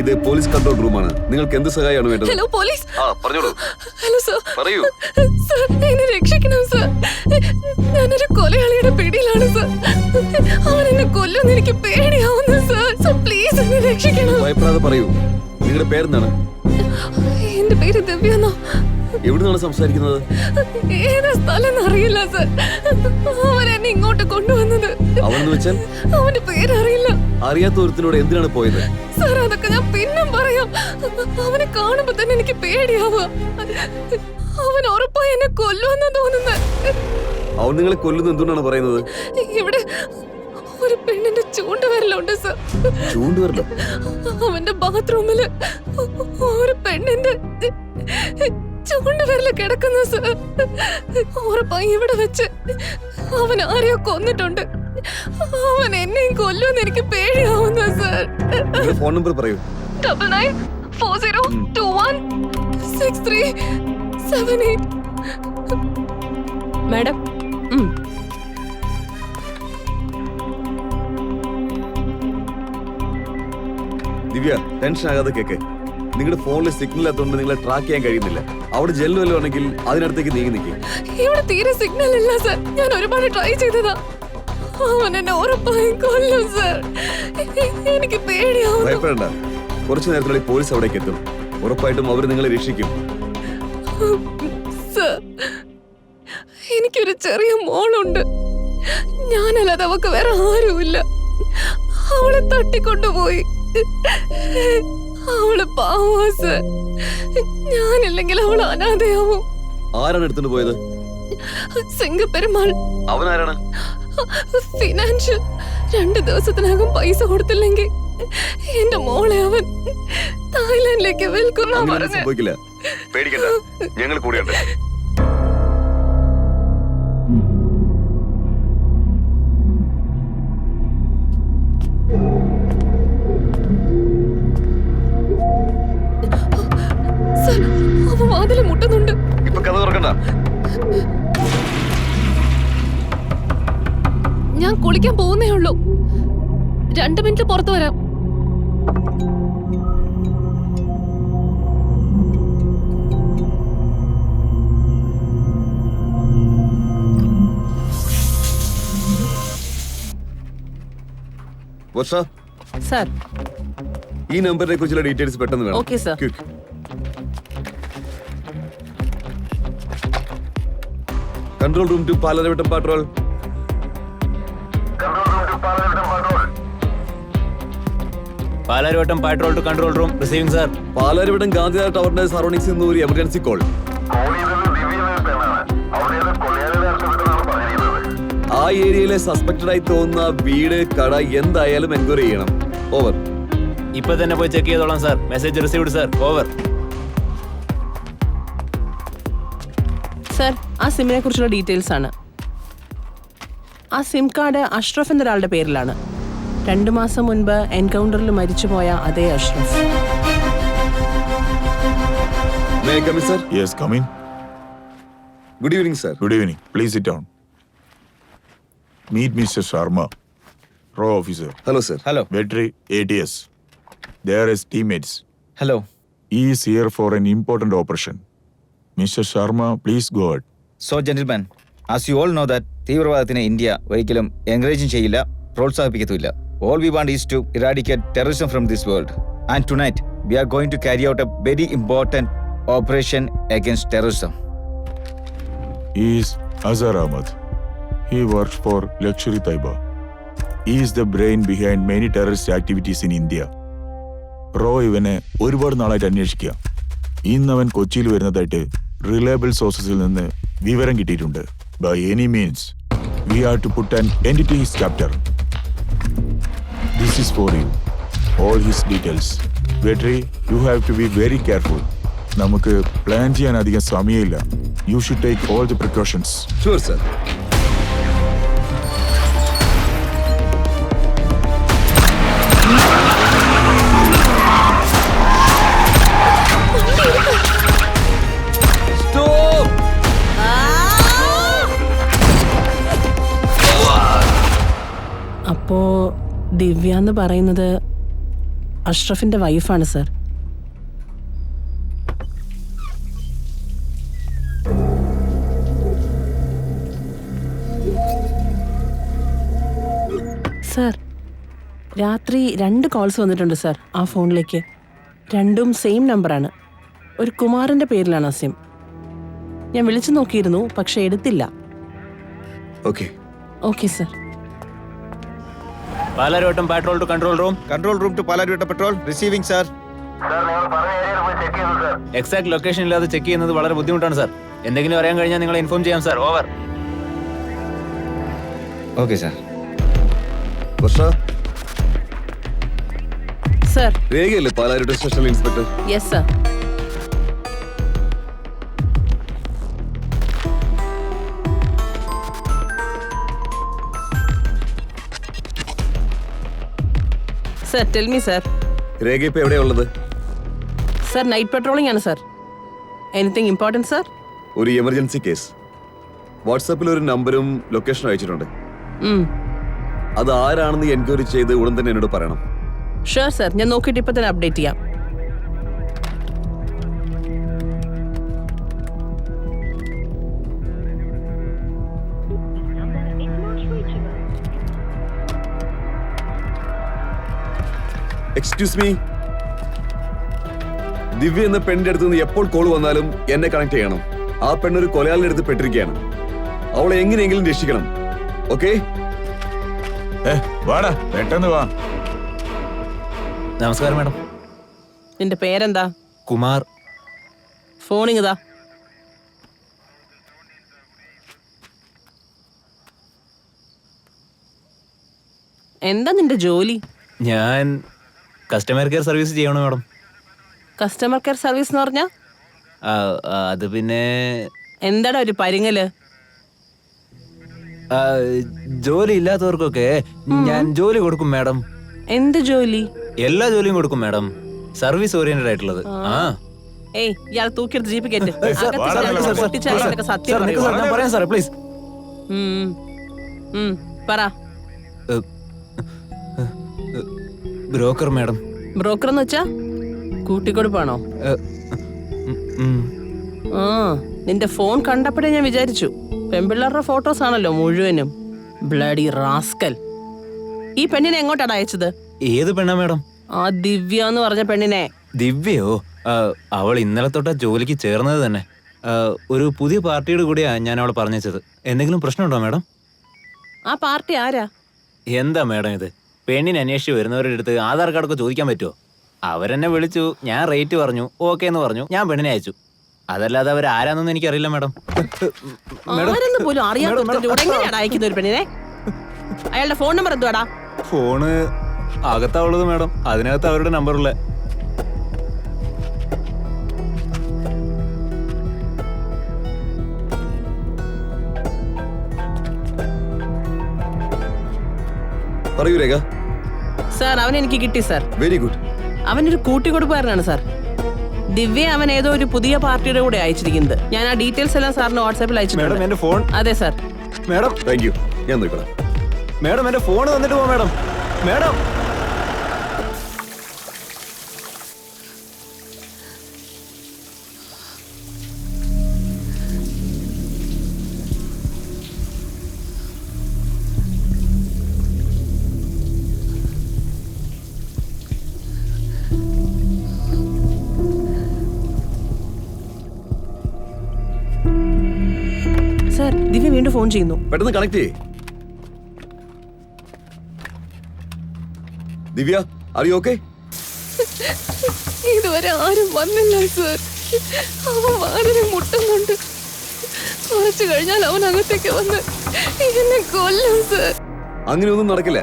Speaker 12: ഇത് പോലീസ് കൺട്രോൾ റൂമാണ്. നിങ്ങൾക്ക് എന്ത് സഹായമാണ് വേണ്ടത്?
Speaker 5: Hello police.
Speaker 12: പറഞ്ഞോളൂ.
Speaker 5: Hello sir.
Speaker 12: പറയൂ.
Speaker 5: സർ എന്നെ രക്ഷിക്കണം സർ. ഞാനൊരു കൊലയാളിയുടെ പിടിയിലാണ് സർ. അവൻ എന്നെ കൊല്ലുമെന്ന് എനിക്ക് പേടിയാവുന്നു സർ. സർ പ്ലീസ് എന്നെ രക്ഷിക്കണം.
Speaker 12: ഭയപ്പെടാതെ പറയൂ. നിങ്ങളുടെ പേരെന്താണ്?
Speaker 5: എന്റെ പേര് ദിവ്യെന്നോ.
Speaker 12: എവിടുന്നാണ് സംസാരിക്കുന്നത്?
Speaker 5: ഏതാ സ്ഥലം അറിയില്ല സർ. അവൻ എന്നെ ഇങ്ങോട്ട് കൊണ്ടുവന്നത്.
Speaker 12: അവനെന്ന് വെച്ചാൽ?
Speaker 5: അവന്റെ പേരറിയില്ല.
Speaker 12: അറിയാത്ത ഒരുത്തിനോട് എന്തിനാണ് പോയത്?
Speaker 5: സർ അതൊക്കെ ഞാൻ പിന്നും പറയാം. അവനെ കാണുമ്പോ തന്നെ എനിക്ക് പേടിയാവുക. അവൻ ഉറപ്പായി എന്നെ കൊല്ലുമെന്ന് തോന്നുന്നത്.
Speaker 12: അവൻ നിങ്ങളെ കൊല്ലുന്നത് എന്തുകൊണ്ടാണ് പറയുന്നത്?
Speaker 5: ഇവിടെ ഒരു പെണ്ണിന്റെ ചൂണ്ടുവിരലുണ്ട് സർ.
Speaker 12: ചൂണ്ടുവിരലോ?
Speaker 5: അവന്റെ ബാത്റൂമില് ഒരു പെണ്ണിന്റെ ചൂണ്ടുവിരല് കിടക്കുന്ന സർ. ഉറപ്പായി ഇവിടെ വെച്ച് അവൻ ആരെയോ കൊന്നിട്ടുണ്ട്. അവൻ എന്നെയും കൊല്ലുമെന്ന് എനിക്ക് പേടിയാവുന്നു സർ.
Speaker 12: ഫോൺ നമ്പർ പറയൂ.
Speaker 5: 9940216378.
Speaker 7: മാഡം
Speaker 12: ദിവ്യ, ടെൻഷൻ ആകാതെ കേക്ക്. നിങ്ങളുടെ ഫോണിൽ സിഗ്നൽ ഇല്ലാത്തതുകൊണ്ട് നിങ്ങളെ ട്രാക്ക് ചെയ്യാൻ കഴിയുന്നില്ല. അവിടെ ജെല്ല് വല്ലതും ആണെങ്കിൽ അതിനടുത്തേക്ക് നീങ്ങി നിൽക്കും.
Speaker 5: ഇവിടെ തീരെ സിഗ്നൽ ഇല്ല സർ. ഞാൻ ഒരുപാട് ട്രൈ ചെയ്തതാ. അവൻ എന്നെ ഉറപ്പായും കൊല്ലും സർ. എനിക്ക് പേടിയാവുന്നു.
Speaker 12: ഭയപ്പെടണ്ട, കുറച്ചു നേരത്തിനുള്ളിൽ പോലീസ് അവിടേക്ക് എത്തും. ഉറപ്പായിട്ടും അവർ നിങ്ങളെ രക്ഷിക്കും.
Speaker 5: സർ എനിക്കൊരു ചെറിയ മോളുണ്ട്. ഞാനല്ലാതെ അവക്ക് വേറെ ആരുമില്ല. അവളെ തട്ടിക്കൊണ്ടുപോയി. അവള് പാവാ സർ. ഞാനില്ലെങ്കിൽ അവൾ അനാഥയാവും.
Speaker 12: ആരാണ് എടുത്തുകൊണ്ട് പോയത്?
Speaker 5: സിംഗപ്പെരുമാൾ.
Speaker 12: അവനാരാണ്?
Speaker 5: ഫിനാൻഷ്യൽ. 2 ദിവസത്തിനകം പൈസ കൊടുത്തില്ലെങ്കിൽ എന്റെ മോളെ അവൻ തായ്ലാൻഡിലേക്ക് വിൽക്കുന്ന പറഞ്ഞു.
Speaker 12: സംഭവിക്കില്ല, പേടിക്കണ്ട, ഞങ്ങൾ കൂടെയുണ്ട്.
Speaker 5: സർ അവൻ വാതില് മുട്ടുന്നുണ്ട്.
Speaker 12: ഇപ്പൊ കഥ തുറക്കണ്ട.
Speaker 5: ഞാൻ കുളിക്കാൻ പോകുന്നേ ഉള്ളൂ. 2 മിനിറ്റ് പുറത്തു വരാം.
Speaker 12: വർഷ
Speaker 9: സർ.
Speaker 12: ഈ നമ്പറിനെ കുറിച്ചുള്ള ഡീറ്റെയിൽസ് പെട്ടെന്ന് വേണം.
Speaker 9: Okay sir.
Speaker 12: Quick. Control room to Palarivattom patrol.
Speaker 2: Palarivattom patrol to control room. Receiving sir.
Speaker 12: Palarivattom Gandhinagar ടവറിന്റെ സറൗണ്ടിങ്സിൽ നിന്ന് ഒരു എമർജൻസി കോൾ. ആ ഏരിയയിലെ സസ്പെക്ടഡ് ആയി തോന്നുന്ന വീട്, കട എന്തായാലും എൻക്വയറി ചെയ്യണം. ഓവർ.
Speaker 2: ഇപ്പൊ തന്നെ പോയി ചെക്ക് ചെയ്തോളാം sir. Message received sir. Over.
Speaker 9: Sir ആ സിമ്മിനെ കുറിച്ചുള്ള ഡീറ്റെയിൽസ് ആണ്. ആ സിം കാർഡ് അഷ്റഫ് എന്നൊരാളുടെ പേരിലാണ്. 2 മാസം മുൻപ് എൻകൗണ്ടറിൽ മരിച്ചുപോയ അതേ Ashraf.
Speaker 12: May I come in, sir?
Speaker 11: Yes, come in.
Speaker 12: Good evening, sir.
Speaker 11: Good evening. Please sit down. Meet Mr. Sharma, Raw Officer.
Speaker 12: Hello, sir.
Speaker 3: Hello.
Speaker 11: Veterinary ATS. They are his teammates.
Speaker 3: Hello.
Speaker 11: He is here for an important operation. Mr. Sharma, please go ahead.
Speaker 3: So, gentlemen, as you all know that തീവ്രവാദത്തിനെ India ഒരിക്കലും എൻകറേജും ചെയ്യില്ല, പ്രോത്സാഹിപ്പിക്കത്തുമില്ല. All we want is to eradicate terrorism from this world. And tonight, we are going to carry out a very important operation against terrorism.
Speaker 11: He is Azhar Ahmad. He works for Luxury Taiba. He is the brain behind many terrorist activities in India. റോ ഇവനെ ഒരുപാട് നാളായിട്ട് അന്വേഷിക്കുക. ഇന്ന് അവൻ കൊച്ചിയിൽ വരുന്നതായിട്ട് reliable സോഴ്സസിൽ നിന്ന് വിവരം കിട്ടിയിട്ടുണ്ട്. By any means we have to put an end to his chapter. This is for you. All his details. Vetri, you have to be very careful. നമുക്ക് പ്ലാൻ ചെയ്യാൻ അധികം സമയമില്ല. You should take all the precautions.
Speaker 12: Sure, sir. Stop!
Speaker 9: അപ്പോ ദിവ്യ എന്ന് പറയുന്നത് അഷ്റഫിന്റെ വൈഫാണ് sir. Sir, രാത്രി 2 calls വന്നിട്ടുണ്ട് സർ ആ ഫോണിലേക്ക്. രണ്ടും സെയിം നമ്പറാണ്. ഒരു കുമാറിന്റെ പേരിലാണ് ആ സിം. ഞാൻ വിളിച്ചു നോക്കിയിരുന്നു, പക്ഷെ എടുത്തില്ല.
Speaker 12: Okay
Speaker 9: okay sir.
Speaker 2: Palarivattom patrol to control room.
Speaker 13: Control room to Palarivattom patrol receiving sir.
Speaker 2: Exact location ഇല്ലാതെ ചെക്ക് ചെയ്യുന്നത് വളരെ ബുദ്ധിമുട്ടാണ് സാർ. എന്തെങ്കിലും അറിയാൻ കഴിഞ്ഞാൽ നിങ്ങളെ ഇൻഫോം ചെയ്യാം sir. Over.
Speaker 3: Okay sir.
Speaker 12: Varsha,
Speaker 9: sir.
Speaker 12: രേഖയല്ലേ Palarivattom station inspector?
Speaker 9: Yes sir. Sir, tell me sir.
Speaker 12: Rekha ഇപ്പൊ എവിടെയാ ഉള്ളത്?
Speaker 9: സർ, നൈറ്റ് പെട്രോളിംഗ് ആണ് സർ. Anything important sir?
Speaker 12: ഒരു എമർജൻസി കേസ്. വാട്സാപ്പിൽ ഒരു നമ്പരും ലൊക്കേഷനും അയച്ചിട്ടുണ്ട്. അത് ആരാണെന്ന് എൻക്വയറി ചെയ്ത് ഉടൻ തന്നെ എന്നോട് പറയണം.
Speaker 9: ഷുവർ സർ, ഞാൻ നോക്കിയിട്ട് ഇപ്പൊ തന്നെ അപ്ഡേറ്റ് ചെയ്യാം.
Speaker 12: എക്സ്ക്യൂസ് മീ, ദിവ്യ എന്ന പെണ്ണിന്റെ അടുത്ത് നിന്ന് എപ്പോൾ കോൾ വന്നാലും എന്നെ കണക്ട് ചെയ്യണം. ആ പെണ്ണൊരു കൊലയാളിന്റെ അടുത്ത് പെട്ടിരിക്കുകയാണ്. അവളെ എങ്ങനെയെങ്കിലും രക്ഷിക്കണം. ഓക്കെ?
Speaker 4: വാടാ, പെട്ടെന്ന് വാ.
Speaker 2: നമസ്കാരം മാഡം.
Speaker 9: നിന്റെ പേരെന്താ?
Speaker 2: കുമാർ.
Speaker 9: ഫോണിങ്ങതാ. എന്താ നിന്റെ ജോലി?
Speaker 2: ഞാൻ കസ്റ്റമർ കെയർ സർവീസ് ചെയ്യണോ മാഡം?
Speaker 9: കസ്റ്റമർ കെയർ സർവീസ് എന്ന് പറഞ്ഞാ?
Speaker 2: അത് പിന്നെ
Speaker 9: എന്താടാ ഒരു പരിങ്ങല്?
Speaker 2: ജോലി ഇല്ലാത്തവർക്കൊക്കെ ഞാൻ ജോലി കൊടുക്കും മാഡം.
Speaker 9: എന്ത് ജോലി?
Speaker 2: എല്ലാ ജോലിയും കൊടുക്കും മാഡം. സർവീസ് ഓറിയന്റഡ് ആയിട്ടുള്ളത്.
Speaker 9: ഏയ്, ഇയാൾ തൂക്കിയെടുത്ത് ജീപ്പ് കയറ്റ്. സത്യം
Speaker 2: പറയാം സാറേ, പ്ലീസ്.
Speaker 9: പറ.
Speaker 2: Broker madam.
Speaker 9: ബ്രോക്കർ എന്ന് വെച്ചാ കൂട്ടിക്കൊടുപ്പാണോ? ആ, നിന്റെ ഫോൺ കണ്ടപ്പോഴേ ഞാൻ വിചാരിച്ചു പെൺപിള്ളേരുടെ ഫോട്ടോസ് ആണല്ലോ മുഴുവനും. Bloody rascal. ഈ പെണ്ണിനെ എങ്ങോട്ടാണ് അയച്ചത്?
Speaker 2: ഏത് പെണ്ണാ മാഡം?
Speaker 9: ആ ദിവ്യ എന്ന് പറഞ്ഞ പെണ്ണിനെ.
Speaker 2: ദിവ്യയോ? അവൾ ഇന്നലെ തൊട്ടാ ജോലിക്ക് ചേർന്നത് തന്നെ. ഒരു പുതിയ പാർട്ടിയുടെ കൂടെയാ ഞാൻ അവളെ പറഞ്ഞത്. എന്തെങ്കിലും പ്രശ്നമുണ്ടോ മാഡം?
Speaker 9: ആ പാർട്ടി ആരാ?
Speaker 2: എന്താ മാഡം ഇത്? പെണ്ണിനെ അന്വേഷിച്ച് വരുന്നവരുടെ അടുത്ത് ആധാർ കാർഡൊക്കെ ചോദിക്കാൻ പറ്റുമോ? അവരെന്നെ വിളിച്ചു, ഞാൻ റേറ്റ് പറഞ്ഞു, ഓക്കെ എന്ന് പറഞ്ഞു, ഞാൻ പെണ്ണിനെ അയച്ചു. അതല്ലാതെ അവർ ആരാന്നൊന്നും എനിക്കറിയില്ല മാഡം.
Speaker 9: ആരെന്ന് പോലും അറിയാത്ത അയക്കുന്ന ഒരു പെണ്ണിനെ. അയാളുടെ ഫോൺ നമ്പർ എന്തുവാടാ?
Speaker 2: ഫോണ് അകത്താ ഉള്ളത് മാഡം. അതിനകത്ത് അവരുടെ നമ്പറുള്ള.
Speaker 12: പറയൂ രേഖ.
Speaker 9: സാർ, അവൻ എനിക്ക് കിട്ടി സാർ.
Speaker 12: Very good.
Speaker 9: അവനൊരു കൂട്ടിക്കൊടുപ്പുകാരനാണ് സാർ. ദിവ്യ അവൻ ഏതോ ഒരു പുതിയ പാർട്ടിയുടെ കൂടെ അയച്ചിരിക്കുന്നത്. ഞാൻ ആ ഡീറ്റെയിൽസ് എല്ലാം സാറിന് വാട്സാപ്പിൽ അയച്ചിട്ടുണ്ട്.
Speaker 2: ഫോൺ.
Speaker 9: അതെ സാർ.
Speaker 2: Madam
Speaker 12: thank you. ഞാൻ നോക്കണം.
Speaker 2: മാഡം എന്റെ ഫോൺ തന്നിട്ട് പോ മാഡം. മാഡം
Speaker 9: സാർ, ദിവ്യ വീണ്ടും ഫോൺ ചെയ്യുന്നു.
Speaker 12: പെട്ടെന്ന് കണക്ട് ചെയ്യേ. ദിവ്യ, ആർ യു ഓക്കെ?
Speaker 5: ഇതുവരെ ആരും വന്നില്ല സർ. അവൻ വളരെ മുട്ടുന്നുണ്ട്. കുറച്ചു കഴിഞ്ഞാൽ അവൻ അകത്തേക്ക് വന്ന് എന്നെ കൊല്ലും സർ.
Speaker 12: അങ്ങനെയൊന്നും നടക്കില്ല.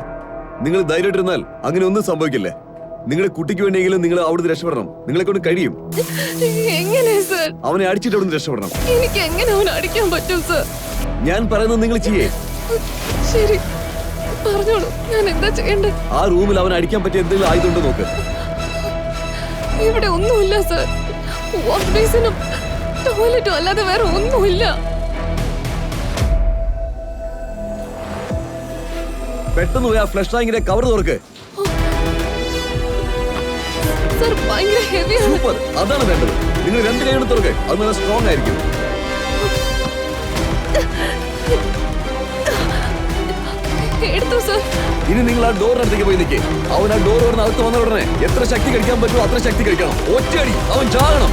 Speaker 12: നിങ്ങൾ ധൈര്യമായിട്ടിരുന്നാൽ അങ്ങനെ ഒന്നും സംഭവിക്കില്ല. നിങ്ങളുടെ കുട്ടിക്ക് വേണ്ടിയെങ്കിലും നിങ്ങൾ അവിടുന്ന് രക്ഷപ്പെടണം. നിങ്ങളെ കൊണ്ട് കഴിയും.
Speaker 5: എങ്ങനെ സർ?
Speaker 12: അവനെ അടിച്ചിട്ട് അവിടുന്ന് രക്ഷപ്പെടണം.
Speaker 5: എനിക്ക് എങ്ങനെ അവനെ അടിക്കാൻ പറ്റും സർ?
Speaker 12: ഞാൻ പറയുന്നത് നിങ്ങൾ ചെയ്യേ.
Speaker 5: ശരി, പറഞ്ഞോളൂ, ഞാൻ എന്താ ചെയ്യണ്ടേ?
Speaker 12: ആ റൂമിൽ അവൻ അടിക്കാൻ പറ്റിയ എന്തെങ്കിലും ആയതുകൊണ്ട് നോക്ക്.
Speaker 5: ഇവിടെ ഒന്നുമില്ല സർ. വാഷ് ബേസിനും ടോയ്ലറ്റും അല്ലാതെ വേറെ ഒന്നുമില്ല.
Speaker 12: പെട്ടെന്ന് പോയി ആ ഫ്ലഷ് ടാങ്കിന്റെ കവർ തുറക്ക്.
Speaker 5: സർ ഭയങ്കര ഹെവിയാണ്.
Speaker 12: സൂപ്പർ, അതാണ് വേണ്ടത്. നിങ്ങൾ രണ്ട് കൈകളും തുറക്കെ, അത് നല്ല സ്ട്രോങ് ആയിരിക്കും.
Speaker 5: എടുത്തു സർ.
Speaker 12: ഇനി നിങ്ങൾ ആ ഡോറിനടുത്തേക്ക് പോയി നിൽക്കേ. അവൻ ആ ഡോർ തുറന്ന് അകത്ത് വന്ന ഉടനെ എത്ര ശക്തി കഴിക്കാൻ പറ്റുമോ അത്ര ശക്തി കഴിക്കണം. ഒറ്റയടി അവൻ ചാകണം.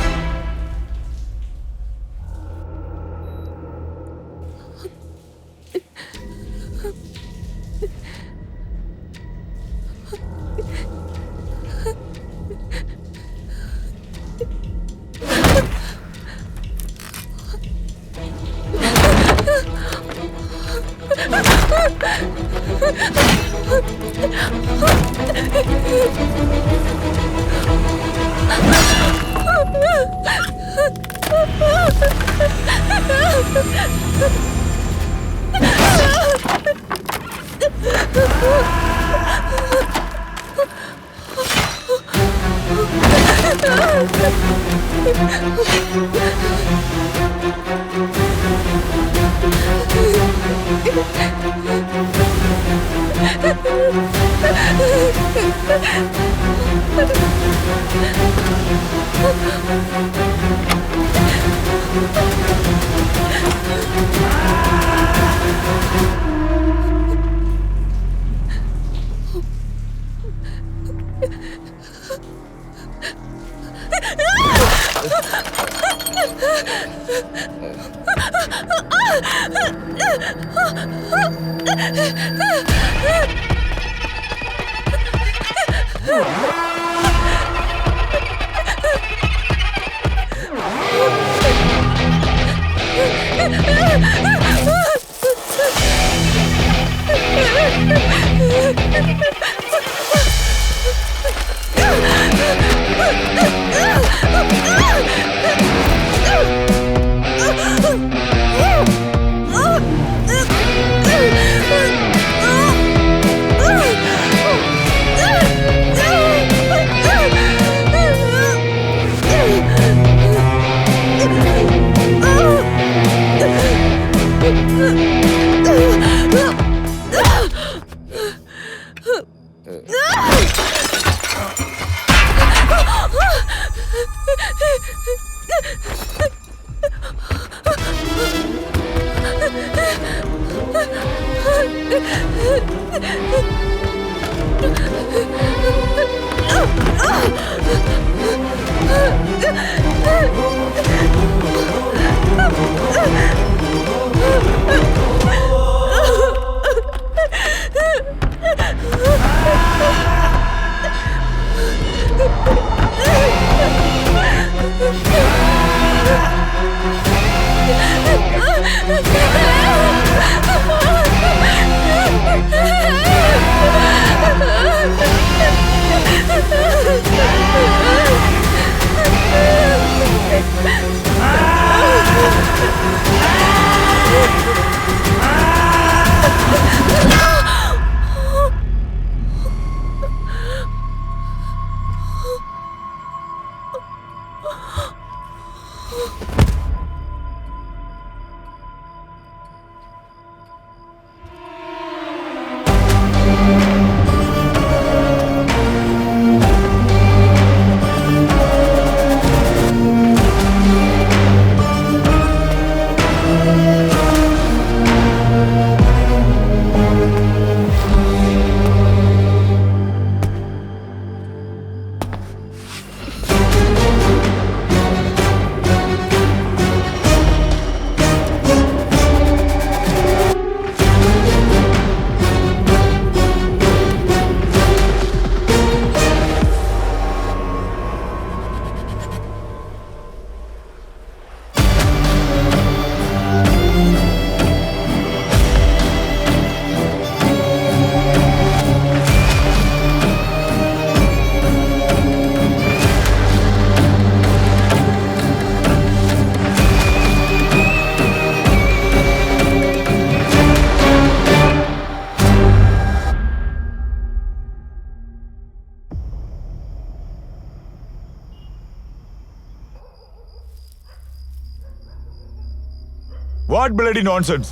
Speaker 11: What bloody nonsense!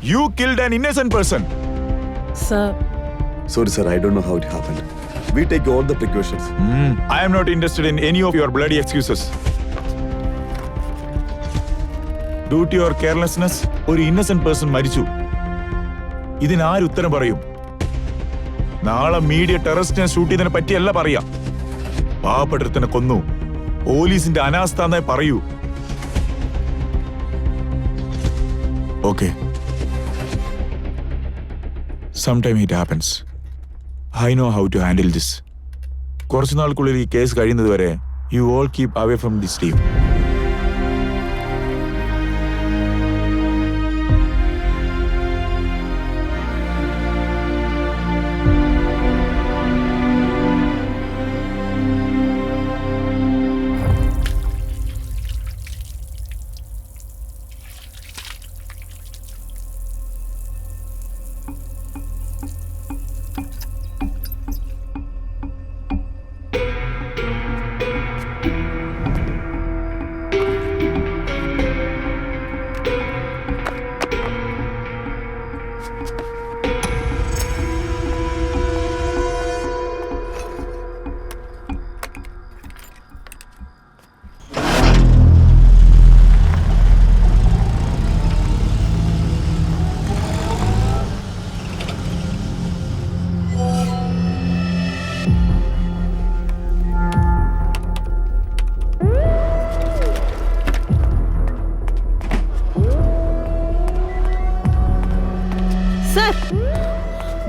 Speaker 11: You killed an innocent person.
Speaker 9: Sir.
Speaker 12: Sorry, sir. I don't know how it happened. We take all the precautions.
Speaker 11: I am not interested in any of your bloody excuses. Due to your carelessness, ഒരു innocent person മരിച്ചു. ഇതിനാര് ഉത്തരം പറയും? നാളെ media ടെററിസ്റ്റിനെ shoot ചെയ്തതിനെ പറ്റിയല്ല പറയാ. പാവപ്പെട്ടതിനെ കൊന്നു. പോലീസിന്റെ അനാസ്ഥ എന്നേ പറയൂ. Okay. Sometimes it happens. I know how to handle this. കുറച്ചു നാൾക്കുള്ളിൽ ഈ കേസ് കഴിയുന്നത് വരെ you all keep away from this team.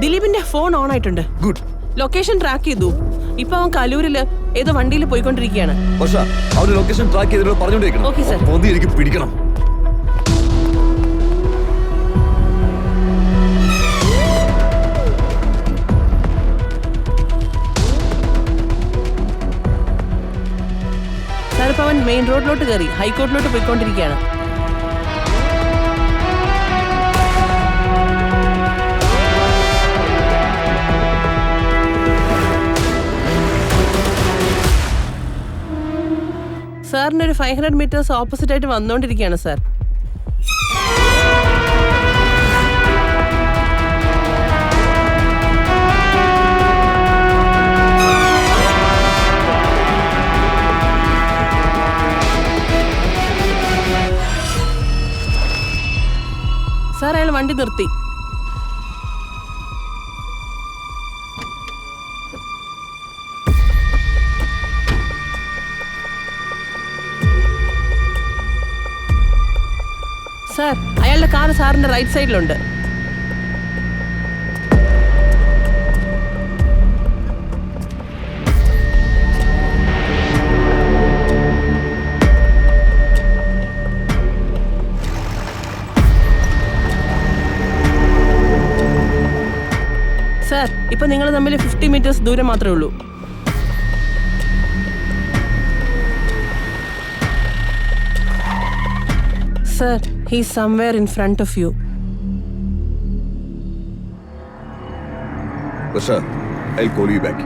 Speaker 9: ദിലീപിന്റെ ഫോൺ ഓൺ ആയിട്ടുണ്ട്.
Speaker 12: ഗുഡ്.
Speaker 9: ലൊക്കേഷൻ ട്രാക്ക് ചെയ്തു. ഇപ്പൊ അവൻ കലൂരില് ഏതോ വണ്ടിയിൽ പോയിക്കൊണ്ടിരിക്കുകയാണ്.
Speaker 12: പക്ഷേ അവന്റെ ലൊക്കേഷൻ ട്രാക്ക് ചെയ്തിട്ട് പറഞ്ഞുകൊണ്ടിരിക്കണം.
Speaker 9: Okay sir.
Speaker 12: പൊതി എനിക്ക് പിടിക്കണം.
Speaker 9: സാർ ഇപ്പൊ അവൻ മെയിൻ റോഡിലോട്ട് കയറി ഹൈക്കോർട്ടിലോട്ട് പോയിക്കൊണ്ടിരിക്കുകയാണ്. സാറിന് ഒരു 500 മീറ്റേഴ്സ് ഓപ്പോസിറ്റ് ആയിട്ട് വന്നുകൊണ്ടിരിക്കുകയാണ് സാർ. സാർ അയാൾ വണ്ടി നിർത്തി. സാർ അയാളുടെ കാർ സാറിന്റെ റൈറ്റ് സൈഡിലുണ്ട്. സാർ ഇപ്പൊ നിങ്ങൾ തമ്മിൽ 50 മീറ്റേഴ്സ് ദൂരം മാത്രമേ ഉള്ളൂ. Sir, he's somewhere in front of you.
Speaker 12: Rasha, I'll call you back.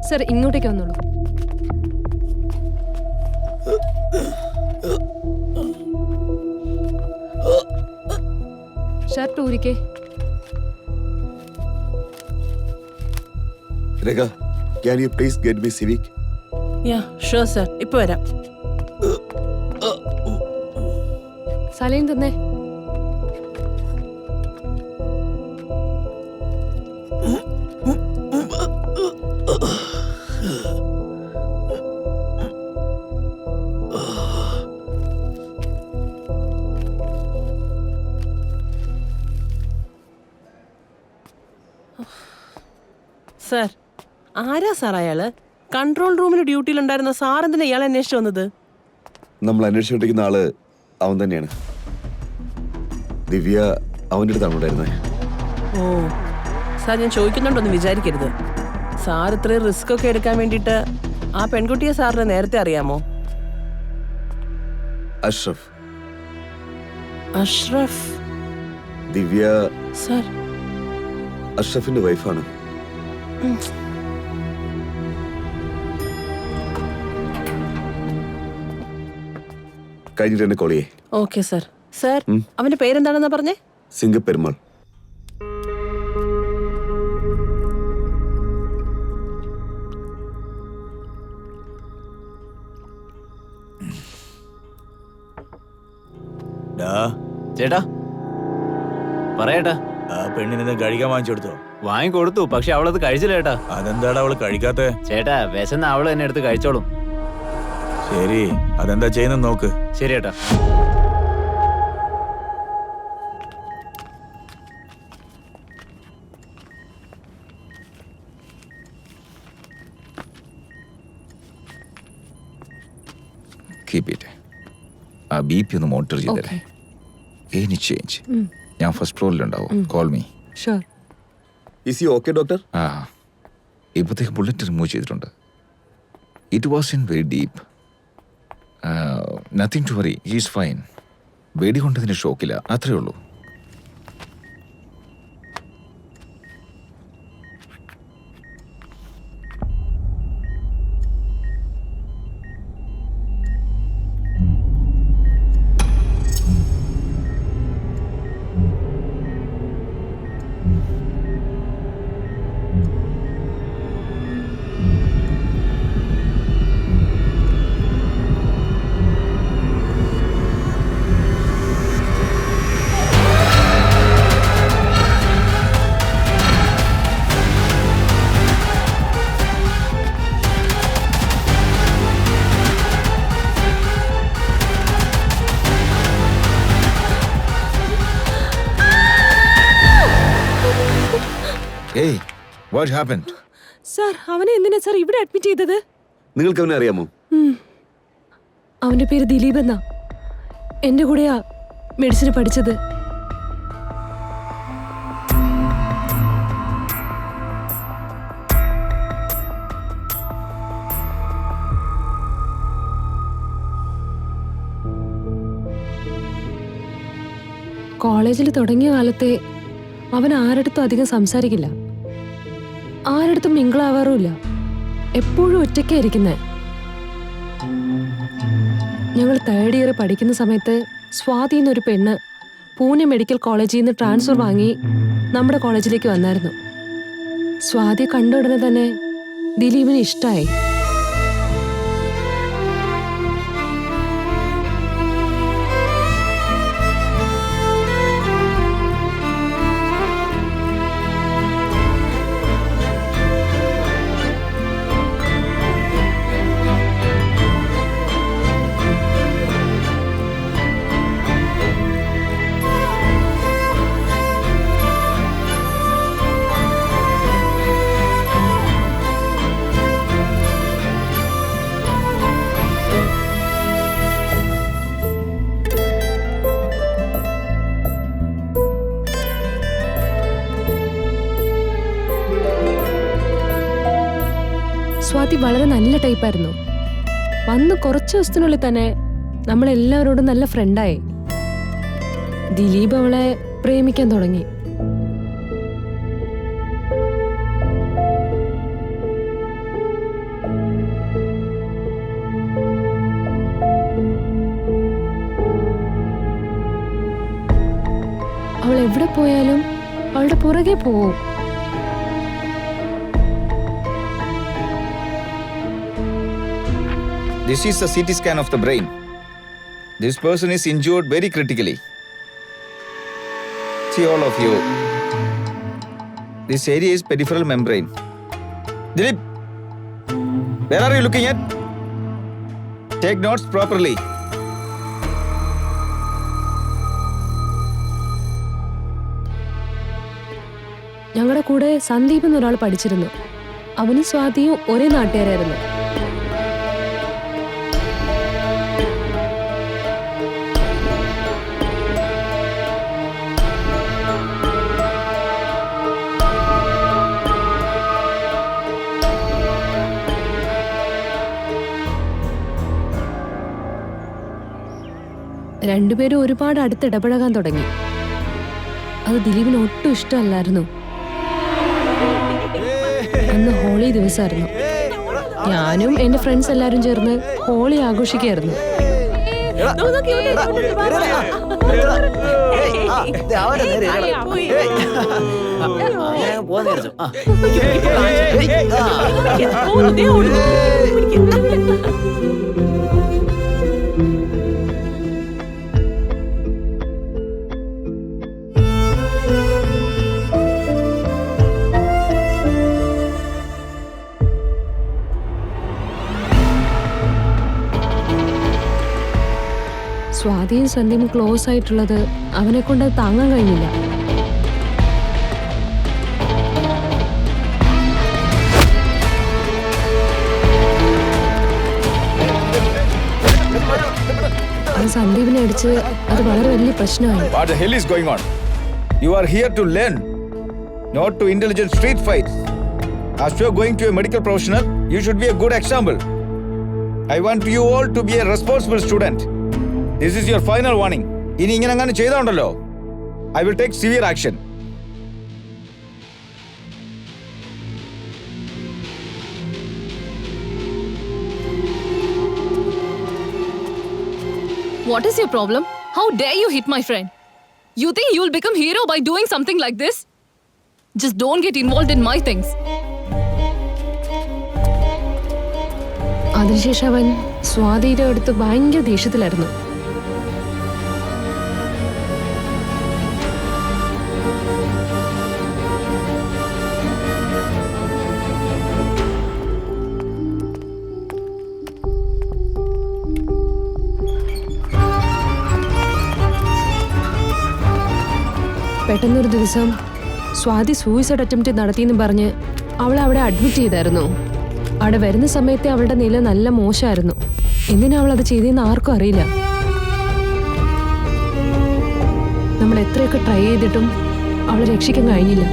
Speaker 7: Sir ഇങ്ങോട്ടേക്ക് വന്നോളൂ. ഷർട്ട് ഊരിക്കേ.
Speaker 12: Rekha, can you please get me Civic?
Speaker 9: Yeah sure sir, ഇപ്പൊ വരാം.
Speaker 7: സലീം തന്നെ.
Speaker 9: സർ, ആരാ സാർ അയാള്? കൺട്രോൾ റൂമിൽ ഡ്യൂട്ടിയിലുണ്ടായിരുന്ന സാർ എന്തിനാ ഇയാളെ അന്വേഷിച്ചു വന്നത്?
Speaker 12: നമ്മൾ അന്വേഷിച്ചുകൊണ്ടിരിക്കുന്ന ആള് അവൻ തന്നെയാണ്. ദിവ്യ അവൻ്റെ അടുത്താണ് ഉണ്ടായിരുന്നത്.
Speaker 9: ഓ സാർ, ഞാൻ ചോദിക്കുന്നുണ്ടോന്ന് വിചാരിക്കരുത്. സാർ ഇത്രയും റിസ്ക് ഒക്കെ എടുക്കാൻ വേണ്ടിയിട്ട് ആ പെൺകുട്ടിയെ സാറിന് നേരത്തെ അറിയാമോ?
Speaker 12: അഷ്റഫ്.
Speaker 9: അഷ്റഫ്?
Speaker 12: ദിവ്യ
Speaker 9: സർ
Speaker 12: അഷ്റഫിന്റെ വൈഫാണ്. കഴിഞ്ഞിട്ട് എന്നെ കോളിയേ.
Speaker 9: Okay sir. സർ, അവന്റെ പേരെന്താണെന്നാ പറഞ്ഞേ?
Speaker 12: സിംഗപ്പെരുമാൾ.
Speaker 2: ചേട്ടാ പറയേട്ടാ.
Speaker 4: ആ പെണ്ണിനെ കഴിക്കാൻ വാങ്ങിച്ചെടുത്തോ?
Speaker 2: വാങ്ങിക്കൊടുത്തു, പക്ഷെ അവളത് കഴിച്ചില്ല ചേട്ടാ.
Speaker 4: അതെന്താടാ അവള് കഴിക്കാത്തെ?
Speaker 2: ചേട്ടാ വിശന്ന അവള് തന്നെ എടുത്ത് കഴിച്ചോളും.
Speaker 4: ശരി, അതെന്താ ചെയ്യുന്ന നോക്ക്.
Speaker 2: ശരി ചേട്ടാ.
Speaker 3: Keep it. ആ BP ഒന്ന് മോണിറ്റർ ചെയ്തേ. എനി ചേഞ്ച് ഞാൻ ഫസ്റ്റ് ഫ്ലോറിലുണ്ടാവും. Call me.
Speaker 7: Sure.
Speaker 12: Is he okay doctor?
Speaker 3: ആ, ഇപ്പോഴത്തേക്ക് ബുള്ളറ്റ് റിമൂവ് ചെയ്തിട്ടുണ്ട്. It was in very deep. Nothing to worry, he's fine. വെടി കൊണ്ടതിന് ഷോക്കില്ല, അത്രേ ഉള്ളൂ. Hey, what happened?
Speaker 7: സർ, അവനെ എന്തിനാ സർ ഇവിടെ അഡ്മിറ്റ് ചെയ്തത്?
Speaker 12: നിങ്ങൾക്ക് അവനെ അറിയാമോ?
Speaker 7: അവന്റെ പേര് ദിലീപ് എന്നാ. എന്റെ കൂടെയാ മെഡിസിൻ പഠിച്ചത്. കോളേജിൽ തുടങ്ങിയ കാലത്തെ അവൻ ആരടുത്തും അധികം സംസാരിക്കില്ല, ആരടുത്തും മിങ്കിളാവാറുമില്ല. എപ്പോഴും ഒറ്റയ്ക്കായിരിക്കുന്നേ. ഞങ്ങൾ 3rd ഇയർ പഠിക്കുന്ന സമയത്ത് സ്വാതി എന്നൊരു പെണ്ണ് പൂനെ മെഡിക്കൽ കോളേജിൽ നിന്ന് ട്രാൻസ്ഫർ വാങ്ങി നമ്മുടെ കോളേജിലേക്ക് വന്നായിരുന്നു. സ്വാതിയെ കണ്ട ഉടനെ തന്നെ ദിലീപിന് ഇഷ്ടമായി. സ്വാതി വളരെ നല്ല ടൈപ്പായിരുന്നു. വന്ന് കുറച്ച് ദിവസത്തിനുള്ളിൽ തന്നെ നമ്മളെല്ലാവരോടും നല്ല ഫ്രണ്ടായി. ദിലീപ് അവളെ പ്രേമിക്കാൻ തുടങ്ങി. അവൾ എവിടെ പോയാലും അവളുടെ പുറകെ പോവും.
Speaker 13: This is a CT scan of the brain. This person is injured very critically. See all of you. This area is peripheral membrane. Dilip, where are you looking at? Take notes properly.
Speaker 7: ഞങ്ങളുടെ കൂടെ സന്ദീപ് എന്നൊരാൾ പഠിച്ചിരുന്നു. അവനും സ്വാതിയും ഒരേ നാട്ടുകാരായിരുന്നു. രണ്ടുപേരും ഒരുപാട് അടുത്തിടപഴകാൻ തുടങ്ങി. അത് ദിലീപിന് ഒട്ടും ഇഷ്ടമല്ലായിരുന്നു. അന്ന് ഹോളി ദിവസമായിരുന്നു. ഞാനും എന്റെ ഫ്രണ്ട്സ് എല്ലാരും ചേർന്ന് ഹോളി ആഘോഷിക്കായിരുന്നു. സ്വാതിയും സന്ധ്യയും ക്ലോസ് ആയിട്ടുള്ളത് അവനെ കൊണ്ട് താങ്ങാൻ കഴിഞ്ഞില്ല. അത് സന്ദീപിനെ അടിച്ച് അത് വളരെ വലിയ പ്രശ്നമായി.
Speaker 13: What the hell is going on? You are here to learn, not to intelligent street fights. As you are going to a medical professional, you should be a good example. I want you all to be a responsible student. This is your final warning. ഇനി ഇങ്ങനെ അങ്ങനെ ചെയ്തോണ്ടല്ലോ, I will take severe action.
Speaker 5: What is your problem? How dare you hit my friend? You think you'll become hero by doing something like this? Just don't get involved in my things.
Speaker 7: അതിനുശേഷം അവൻ സ്വാതിയുടെ അടുത്ത് ഭയങ്കര ദേഷ്യത്തിലായിരുന്നു. പെട്ടെന്നൊരു ദിവസം Swathi suicide attempt നടത്തിയെന്ന് പറഞ്ഞ് അവളെ അവിടെ അഡ്മിറ്റ് ചെയ്തായിരുന്നു. അവിടെ വരുന്ന സമയത്ത് അവളുടെ നില നല്ല മോശമായിരുന്നു. എന്തിനാ അവൾ അത് ചെയ്തെന്ന് ആർക്കും അറിയില്ല. നമ്മൾ എത്രയൊക്കെ ട്രൈ ചെയ്തിട്ടും അവളെ രക്ഷിക്കാൻ കഴിഞ്ഞില്ല.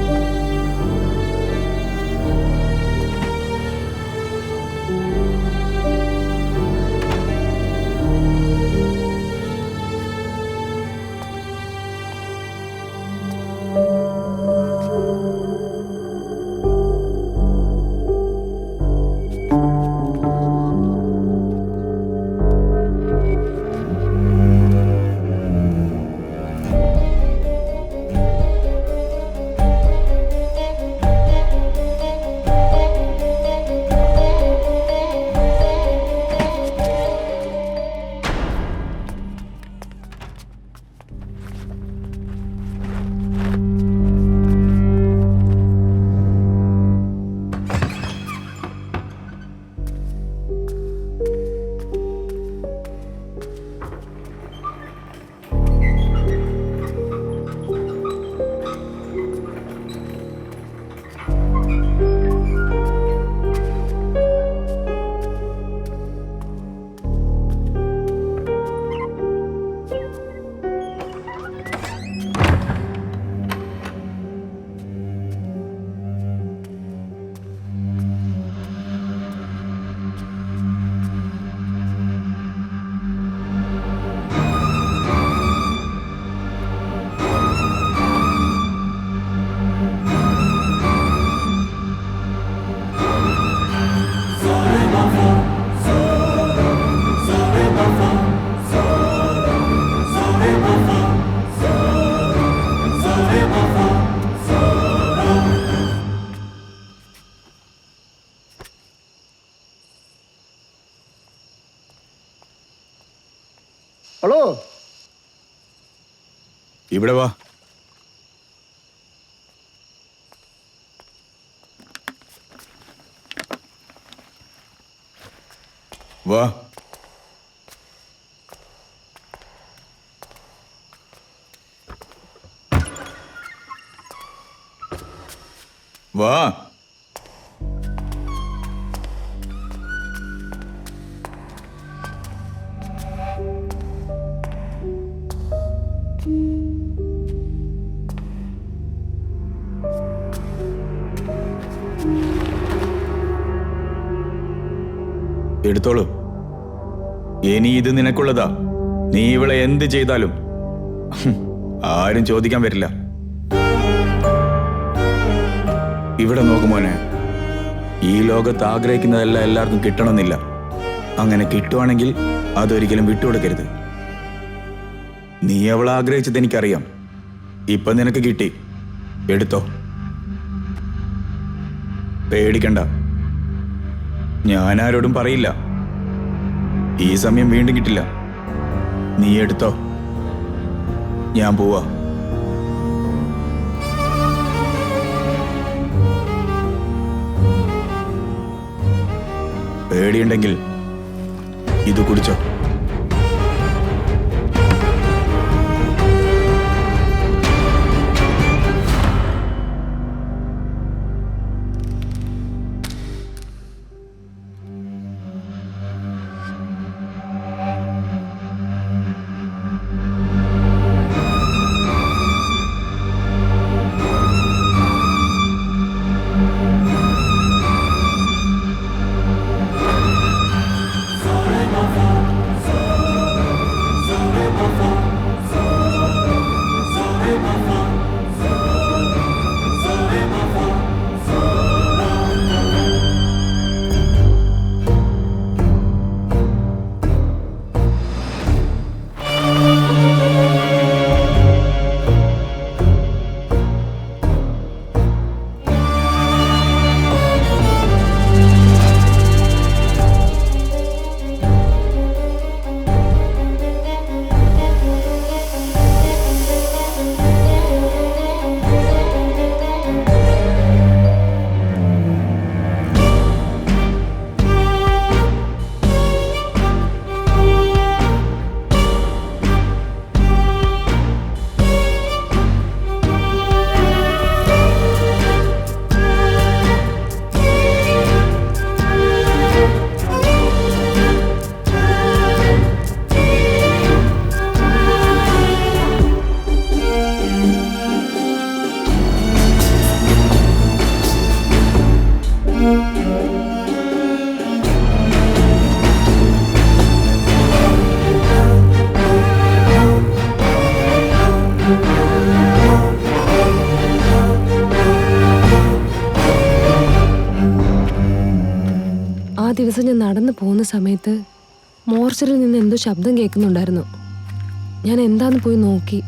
Speaker 13: ഹലോ,
Speaker 4: ഇവിടെ വാ. വാ. വാ. എടുത്തോളൂ. ഇനി ഇത് നിനക്കുള്ളതാ. നീ ഇവളെ എന്ത് ചെയ്താലും ആരും ചോദിക്കാൻ വരില്ല. ഇവിടെ നോക്കുമോനെ, ഈ ലോകത്ത് ആഗ്രഹിക്കുന്നതെല്ലാം എല്ലാവർക്കും കിട്ടണമെന്നില്ല. അങ്ങനെ കിട്ടുവാണെങ്കിൽ അതൊരിക്കലും വിട്ടുകൊടുക്കരുത്. നീ അവളെ ആഗ്രഹിച്ചത് എനിക്കറിയാം. ഇപ്പൊ നിനക്ക് കിട്ടി, എടുത്തോ. പേടിക്കണ്ട, ഞാൻ ആരോടും പറയില്ല. ഈ സമയം വീണ്ടും കിട്ടില്ല. നീ എടുത്തോ, ഞാൻ പോവാ. പേടിയുണ്ടെങ്കിൽ ഇത് കുടിച്ചോ.
Speaker 7: ദിവസം ഞാൻ നടന്നു പോകുന്ന സമയത്ത് മോർച്ചറിൽ നിന്ന് എന്തോ ശബ്ദം കേൾക്കുന്നുണ്ടായിരുന്നു. ഞാൻ എന്താന്ന് പോയി നോക്കി.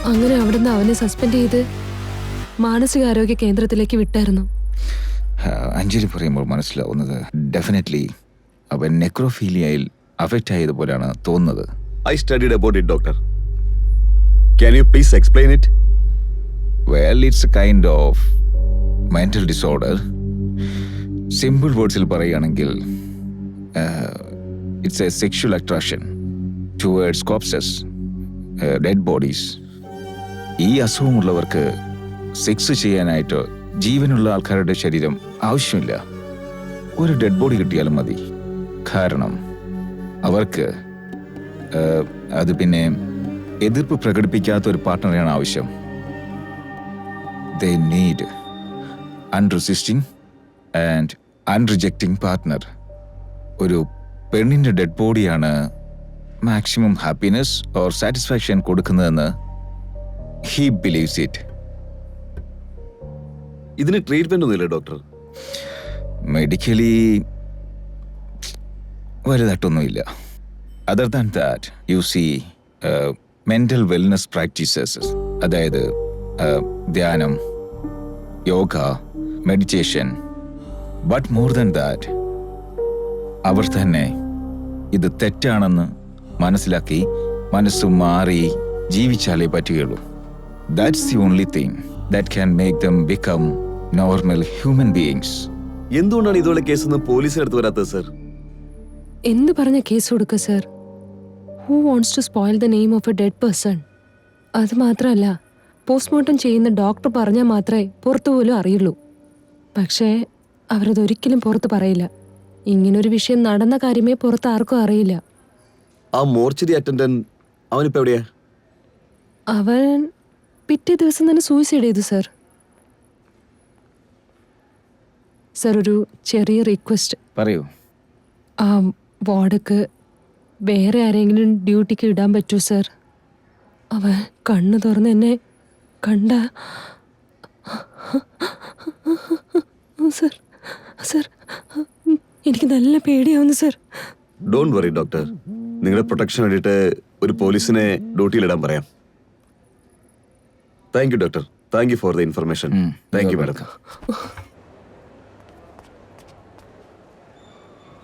Speaker 7: അങ്ങനെ അവിടുന്ന് അവനെ സസ്പെൻഡ് ചെയ്ത് മാനസികാരോഗ്യ കേന്ദ്രത്തിലേക്ക് വിട്ടായിരുന്നു.
Speaker 3: അഞ്ജലി പറയുമ്പോൾ മനസ്സിലാവുന്നത് ഡെഫിനറ്റ്ലി അവൻ നെക്രോഫീലിയയിൽ അഫക്റ്റ് ആയതുപോലെയാണ് തോന്നുന്നത്.
Speaker 12: I studied about it, doctor. Can you please explain it?
Speaker 3: Well, it's a kind of mental disorder. Simple വേർഡ്സിൽ പറയുകയാണെങ്കിൽ it's a sexual attraction towards corpses, dead bodies. ഈ അസുഖമുള്ളവർക്ക് സെക്സ് ചെയ്യാനായിട്ട് ജീവനുള്ള ആൾക്കാരുടെ ശരീരം ആവശ്യമില്ല. ഒരു ഡെഡ് ബോഡി കിട്ടിയാലും മതി. കാരണം അവർക്ക് അത് പിന്നെ എതിർപ്പ് പ്രകടിപ്പിക്കാത്ത ഒരു പാർട്ട്ണറെയാണ് ആവശ്യം. They need unresisting and unrejecting partner. ഒരു പെണ്ണിന്റെ ഡെഡ് ബോഡിയാണ് മാക്സിമം ഹാപ്പിനെസ് ഓർ സാറ്റിസ്ഫാക്ഷൻ കൊടുക്കുന്നതെന്ന് he believes it.
Speaker 12: ഇതിന് ട്രീറ്റ്മെന്റ് ഒന്നുമില്ല ഡോക്ടർ?
Speaker 3: മെഡിക്കലി വലുതായിട്ടൊന്നുമില്ല. Other than that you see mental wellness practices, അതായത് ധ്യാനം, yoga, meditation. But more than that അവർ തന്നെ ഇത് തെറ്റാണെന്ന് മനസ്സിലാക്കി മനസ്സ് മാറി ജീവിച്ചാലേ പറ്റുകയുള്ളൂ. That's the only thing that can make them become normal human beings.
Speaker 12: എന്തുകൊണ്ടാണ് ഇതുപോലെ കേസൊന്നും പോലീസിനടുത്ത് വരാത്തത് സർ?
Speaker 7: എന്ത് പറഞ്ഞ കേസ് കൊടുക്കുക sir? Who wants to spoil the name of a dead person? അത് മാത്രമല്ല, പോസ്റ്റ്മോർട്ടം ചെയ്യുന്ന ഡോക്ടർ പറഞ്ഞാൽ മാത്രമേ പുറത്തു പോലും അറിയുള്ളൂ. പക്ഷേ അവരതൊരിക്കലും പുറത്ത് പറയില്ല. ഇങ്ങനൊരു വിഷയം നടന്ന കാര്യമേ പുറത്ത് ആർക്കും അറിയില്ല.
Speaker 12: ആ മോർച്ചറി അറ്റൻഡന്റ് അവനിപ്പോ എവിടെയാ?
Speaker 7: അവൻ പിറ്റേ ദിവസം തന്നെ സൂയിസൈഡ് ചെയ്തു സർ. സർ, ഒരു ചെറിയ റിക്വസ്റ്റ്.
Speaker 3: പറയൂ.
Speaker 7: ആ വാർഡക്ക് വേറെ ആരെങ്കിലും ഡ്യൂട്ടിക്ക് ഇടാൻ പറ്റൂ സർ? അവൻ കണ്ണു തുറന്ന് എന്നെ കണ്ട സർ. സർ, എനിക്ക് നല്ല പേടിയാവുന്നു സർ.
Speaker 12: ഡോണ്ട് വറി ഡോക്ടർ, നിങ്ങളുടെ പ്രൊട്ടക്ഷൻ വേണ്ടിയിട്ട് ഒരു പോലീസിനെ ഡ്യൂട്ടിയിലിടാൻ പറയാം. Thank you doctor. Thank you for the information. Thank you madam.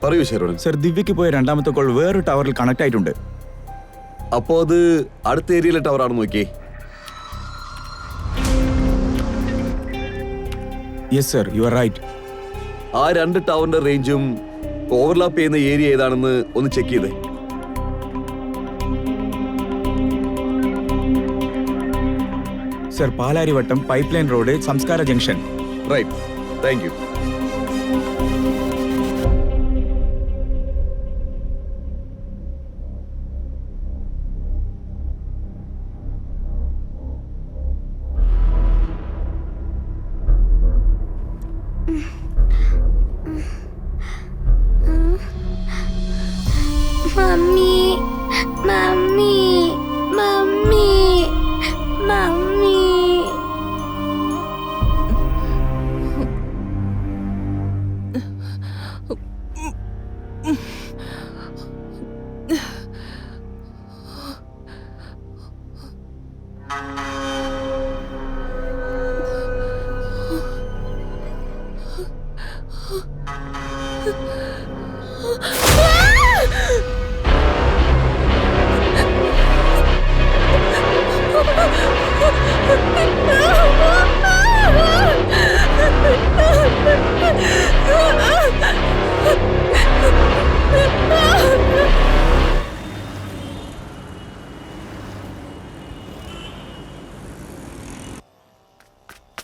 Speaker 12: പറയൂ ശരവണൻ.
Speaker 4: സർ, ദിവ്യക്ക് പോയ രണ്ടാമത്തെ കോൾ വേറൊരു ടവറിൽ കണക്ട് ആയിട്ടുണ്ട്.
Speaker 12: അപ്പോ അത് അടുത്ത ഏരിയയിലെ ടവർ ആണെന്ന് നോക്കിയേ.
Speaker 4: Yes sir, you are right.
Speaker 12: ആ രണ്ട് ടവറിന്റെ റേഞ്ചും ഓവർലാപ്പ് ചെയ്യുന്ന ഏരിയ ഏതാണെന്ന് ഒന്ന് ചെക്ക് ചെയ്തേ.
Speaker 4: Sir, Palarivattom, pipe line road, Samskara junction.
Speaker 12: Right, thank you.
Speaker 6: Mummy mummy mummy mummy.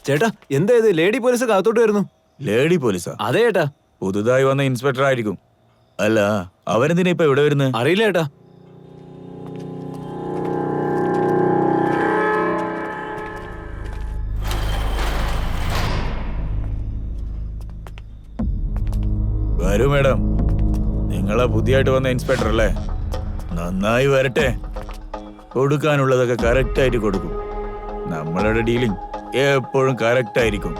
Speaker 2: ചേട്ടാ, എന്താ ഇത്? ലേഡി പോലീസ് കാത്തോട്ട് വരുന്നു.
Speaker 4: ലേഡി പോലീസാ?
Speaker 2: അതെ ചേട്ടാ.
Speaker 4: പുതുതായി വന്ന ഇൻസ്പെക്ടർ ആയിരിക്കും. അല്ല, അവരെന്തിനാ ഇപ്പൊ ഇവിടെ വരുന്നത്?
Speaker 2: അറിയില്ല ചേട്ടാ.
Speaker 4: വരൂ മാഡം. നിങ്ങളെ പുതിയതായിട്ട് വന്ന ഇൻസ്പെക്ടർ അല്ലേ? നന്നായി വരട്ടെ. കൊടുക്കാനുള്ളതൊക്കെ കറക്റ്റ് ആയിട്ട് കൊടുക്കും. നമ്മളുടെ ഡീലിംഗ് എപ്പോഴും കറക്റ്റ് ആയിരിക്കും.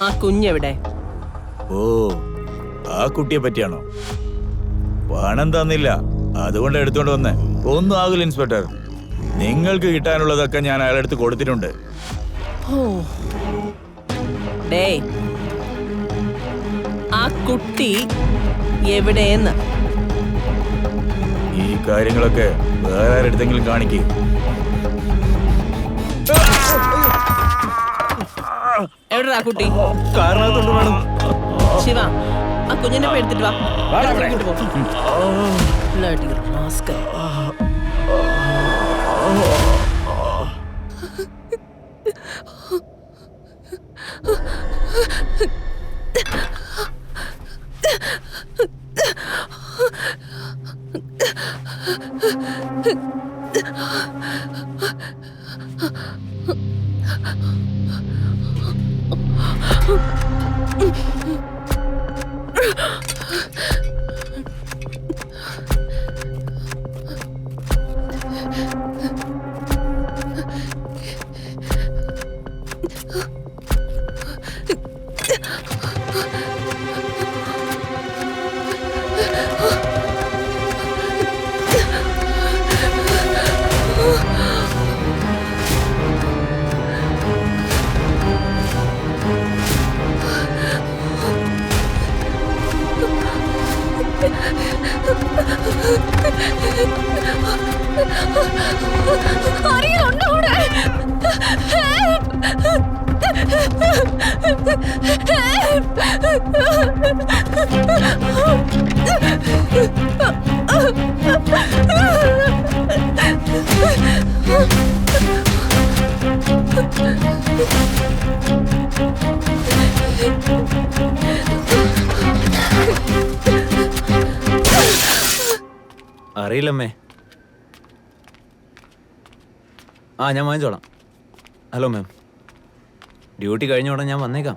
Speaker 9: ആ കുഞ്ഞെവിടെ?
Speaker 4: ഓ, ആ കുട്ടിയെ പറ്റിയാണോ? പണം തന്നില്ല, അതുകൊണ്ട് എടുത്തോണ്ട് വന്നേ. ഒന്നും ആകില്ല ഇൻസ്പെക്ടർ. നിങ്ങൾക്ക് കിട്ടാനുള്ളതൊക്കെ ഞാൻ അയാളെടുത്ത് കൊടുത്തിട്ടുണ്ട്.
Speaker 9: ഡേയ്, ആ കുട്ടി എവിടെയെന്ന്?
Speaker 4: ഈ കാര്യങ്ങളൊക്കെ വേറെ ആരെടുത്തെങ്കിലും കാണിക്കേ.
Speaker 9: എവിടെടാ കുട്ടി?
Speaker 4: കാരണത്തുണ്ട് വേണം.
Speaker 9: ശിവ, ആ കുഞ്ഞിനെ പോയി എടുത്തിട്ട് വാ. ഇങ്ങോട്ട് പോ. Bloody rascal.
Speaker 5: ആരെങ്കിലുണ്ടോ അവിടെ?
Speaker 2: അറിയില്ലമ്മേ. ആ, ഞാൻ വാങ്ങിച്ചോളാം. ഹലോ മാം, ഡ്യൂട്ടി കഴിഞ്ഞ ഉടനെ ഞാൻ വന്നേക്കാം.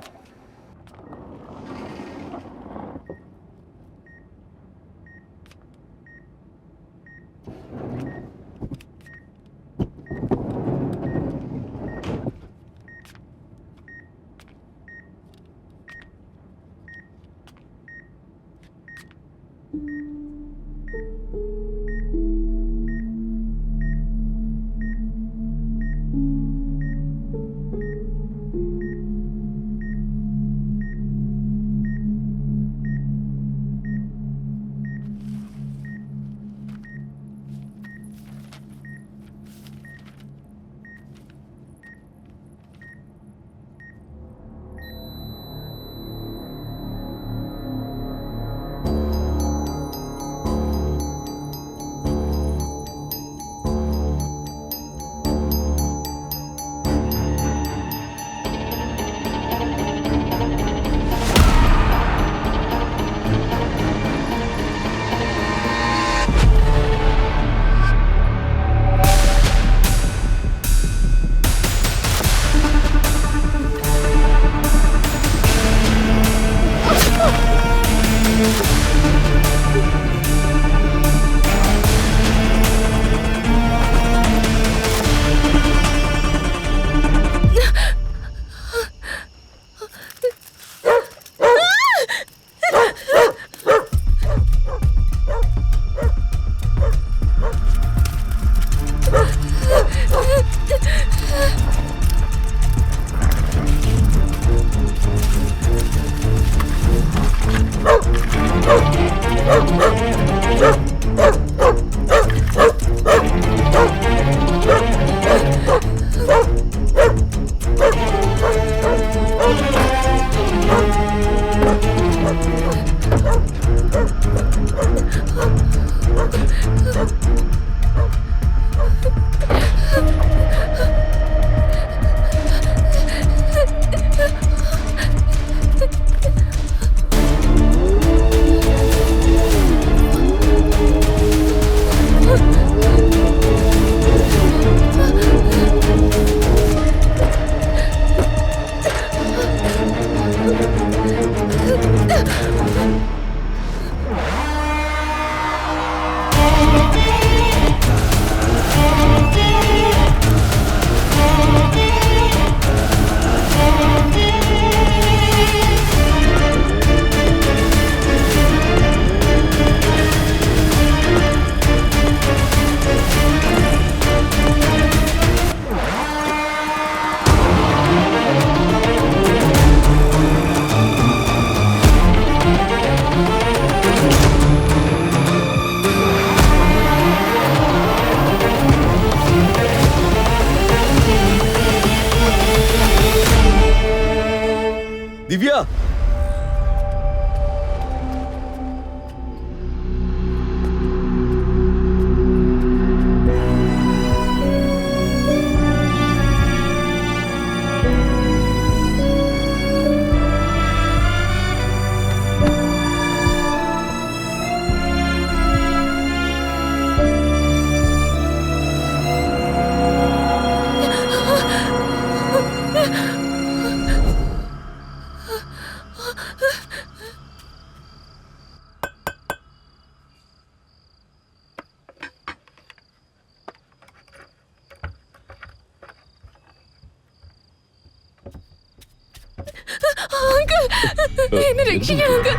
Speaker 5: എന്നെ രക്ഷിക്കണം അങ്കിൾ.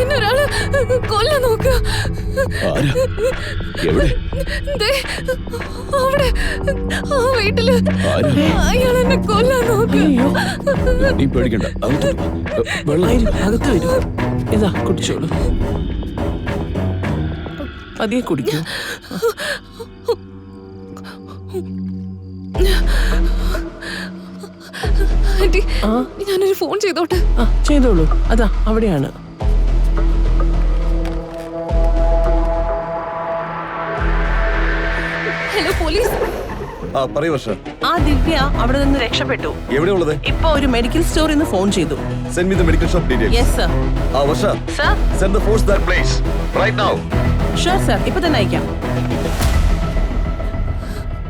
Speaker 5: എന്നെ ഒരാള് കൊല്ലാൻ നോക്കുക. ദേ, അവിടെ ആ വീട്ടില് അയാൾ എന്നെ കൊല്ലാൻ നോക്കുക.
Speaker 14: നീ പേടിക്കണ്ട,
Speaker 9: അകത്ത് വരൂ. ഇതാ കുടിച്ചോളൂ, പതിയെ കുടിക്കൂ.
Speaker 5: ആന്റി, ഞാനൊരു ഫോൺ ചെയ്തോട്ടെ?
Speaker 9: ചെയ്തോളൂ, അതാ അവിടെയാണ്.
Speaker 5: Hello police.
Speaker 12: പറയൂ വർഷ.
Speaker 9: ആ ദിവ്യ അവിടെ നിന്ന് രക്ഷപ്പെട്ടു.
Speaker 12: എവിടെയുള്ളത്?
Speaker 9: ഇപ്പൊ ഒരു മെഡിക്കൽ സ്റ്റോറിൽ നിന്ന് ഫോൺ ചെയ്തു.
Speaker 12: Send me the medical shop details.
Speaker 9: Yes sir.
Speaker 12: Varsha.
Speaker 9: Sir.
Speaker 12: Send the force that place right now.
Speaker 9: Sure sir, ഇപ്പൊ തന്നെ അയക്കാം.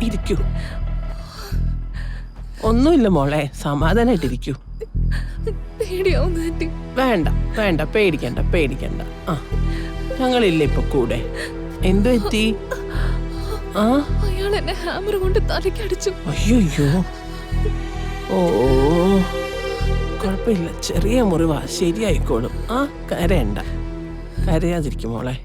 Speaker 9: ഇരിക്കൂ. ഒന്നുമില്ല മോളെ, സമാധാനായിട്ടിരിക്കൂ.
Speaker 5: പേടിയാവുന്നു ആന്റി.
Speaker 9: വേണ്ട വേണ്ട, പേടിക്കണ്ട പേടിക്കണ്ട. ഞങ്ങളില്ലേ ഇപ്പൊ കൂടെ. എന്തു പറ്റി?
Speaker 5: അയാൾ എന്നെ ഹാമർ കൊണ്ട് തലക്കടിച്ചു.
Speaker 9: അയ്യോ. ഓ, കുഴപ്പമില്ല, ചെറിയ മുറിവാ, ശരിയായിക്കോളും. കരയണ്ട, കരയാതിരിക്കും മോളെ.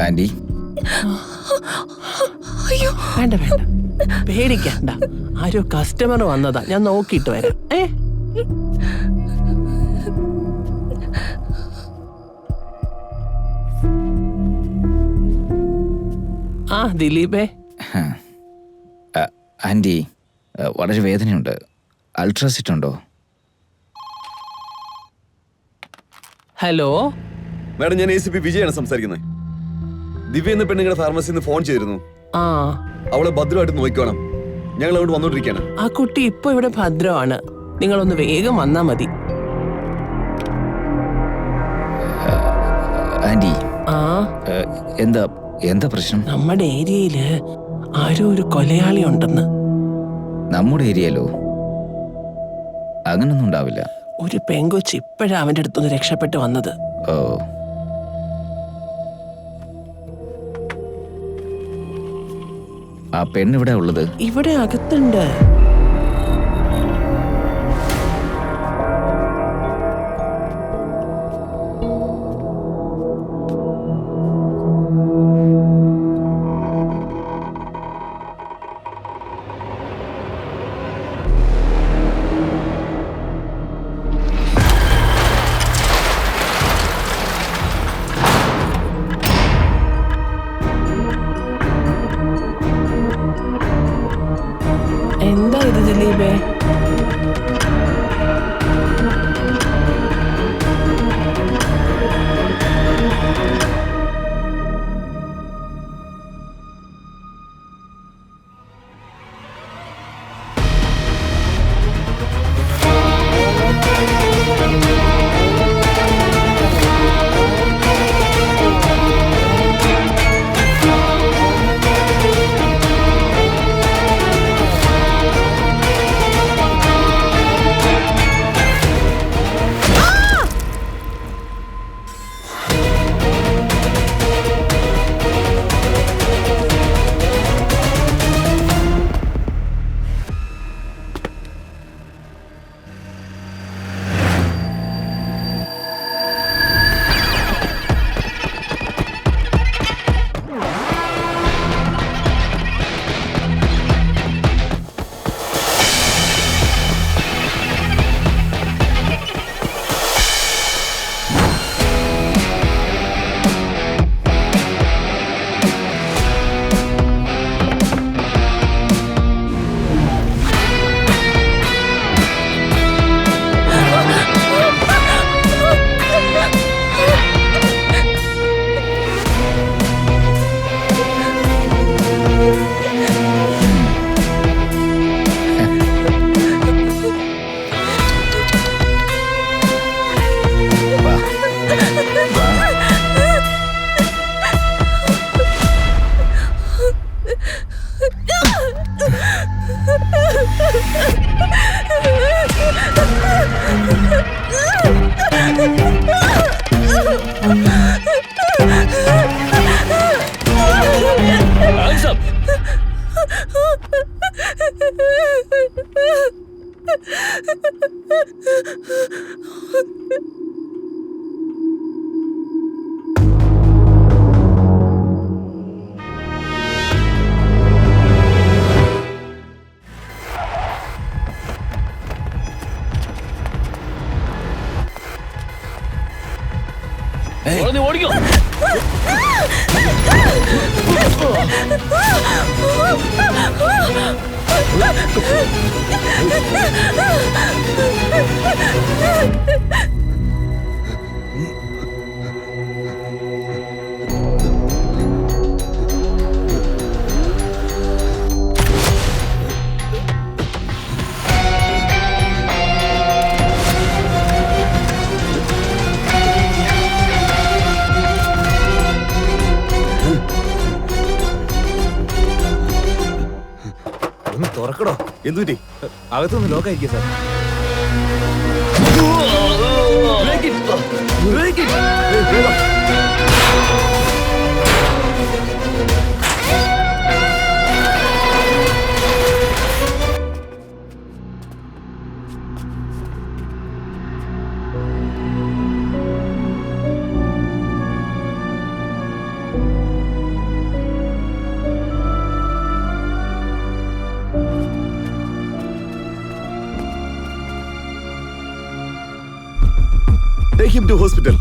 Speaker 3: ആന്റി,
Speaker 9: വേണ്ട വേണ്ട, പേടിക്കണ്ട. ആരോ കസ്റ്റമർ വന്നതാ, ഞാൻ നോക്കിയിട്ട് വരാം. ദിലീപേ.
Speaker 3: ആന്റി, വളരെ വേദനയുണ്ട്. അൾട്രാസിറ്റ് ഉണ്ടോ?
Speaker 9: ഹലോ
Speaker 12: മാഡം, ഞാൻ ACP വിജയാണ് സംസാരിക്കുന്നത്. ദിവ്യ എന്ന പെണ്ണുങ്ങളുടെ ഫാർമസിയിൽ നിന്ന് ഫോൺ ചെയ്തിരുന്നു. അവളെ ഭദ്രമായിട്ട് നോക്കണം. ഞങ്ങൾ അവിടെ വന്നോണ്ടിരിക്കാണ്.
Speaker 9: ആ കുട്ടി ഇപ്പൊ ഇവിടെ ഭദ്രമാണ്. നിങ്ങളൊന്ന് വേഗം വന്നാ മതി.
Speaker 3: ആന്റി, എന്താ എന്താ പ്രശ്നം?
Speaker 9: നമ്മുടെ ഏരിയയില് ആരോ ഒരു കൊലയാളി ഉണ്ടെന്ന്.
Speaker 3: നമ്മുടെ ഏരിയയിലോ? അങ്ങനൊന്നും ഉണ്ടാവില്ല.
Speaker 9: ഒരു പെങ്കൊച്ച് ഇപ്പോഴാ അവന്റെ അടുത്തുനിന്ന് രക്ഷപ്പെട്ട് വന്നത്.
Speaker 3: ഓ, ആ പെണ്ണിവിടെ ഉള്ളത്?
Speaker 9: ഇവിടെ അകത്തുണ്ട്. എന്താ
Speaker 14: നീ ഓടിക്കോ.
Speaker 2: ഒന്ന് തുറക്കടോ.
Speaker 12: എന്തുപറ്റി?
Speaker 2: അകത്തൊന്ന് ലോക്കായിരിക്കും sir.
Speaker 12: Take him to hospital.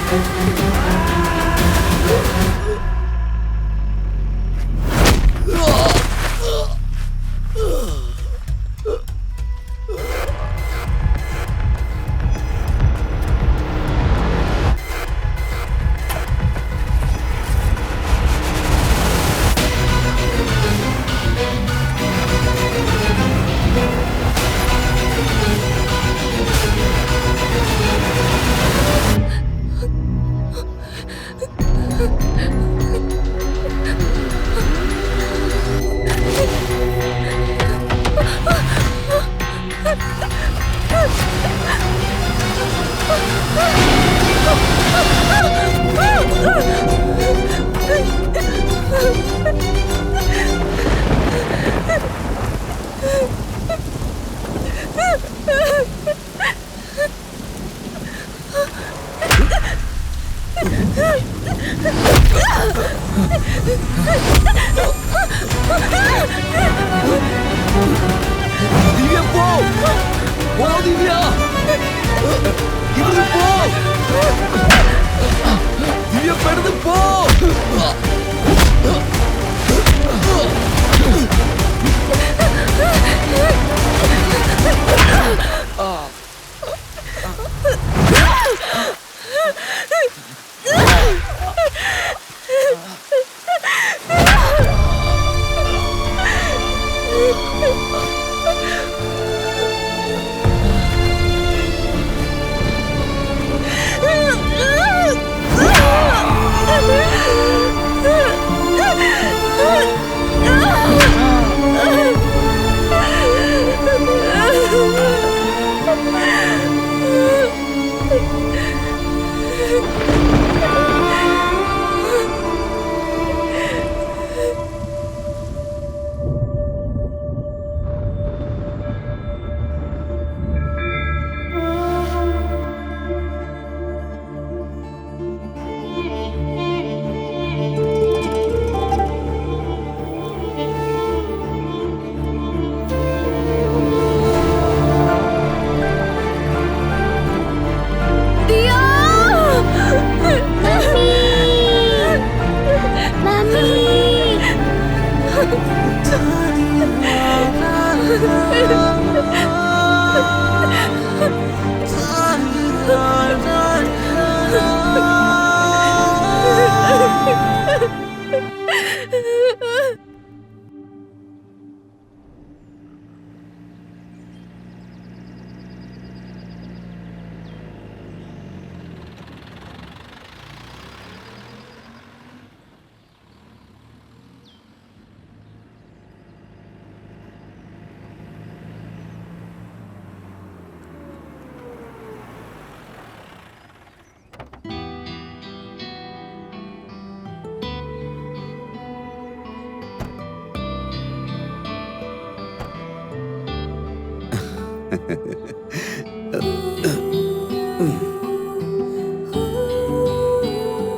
Speaker 10: Divya പോ ദിവ്യ ഇവിടുന്ന് പോ ദിവ്യ പെടുന്ന് പോ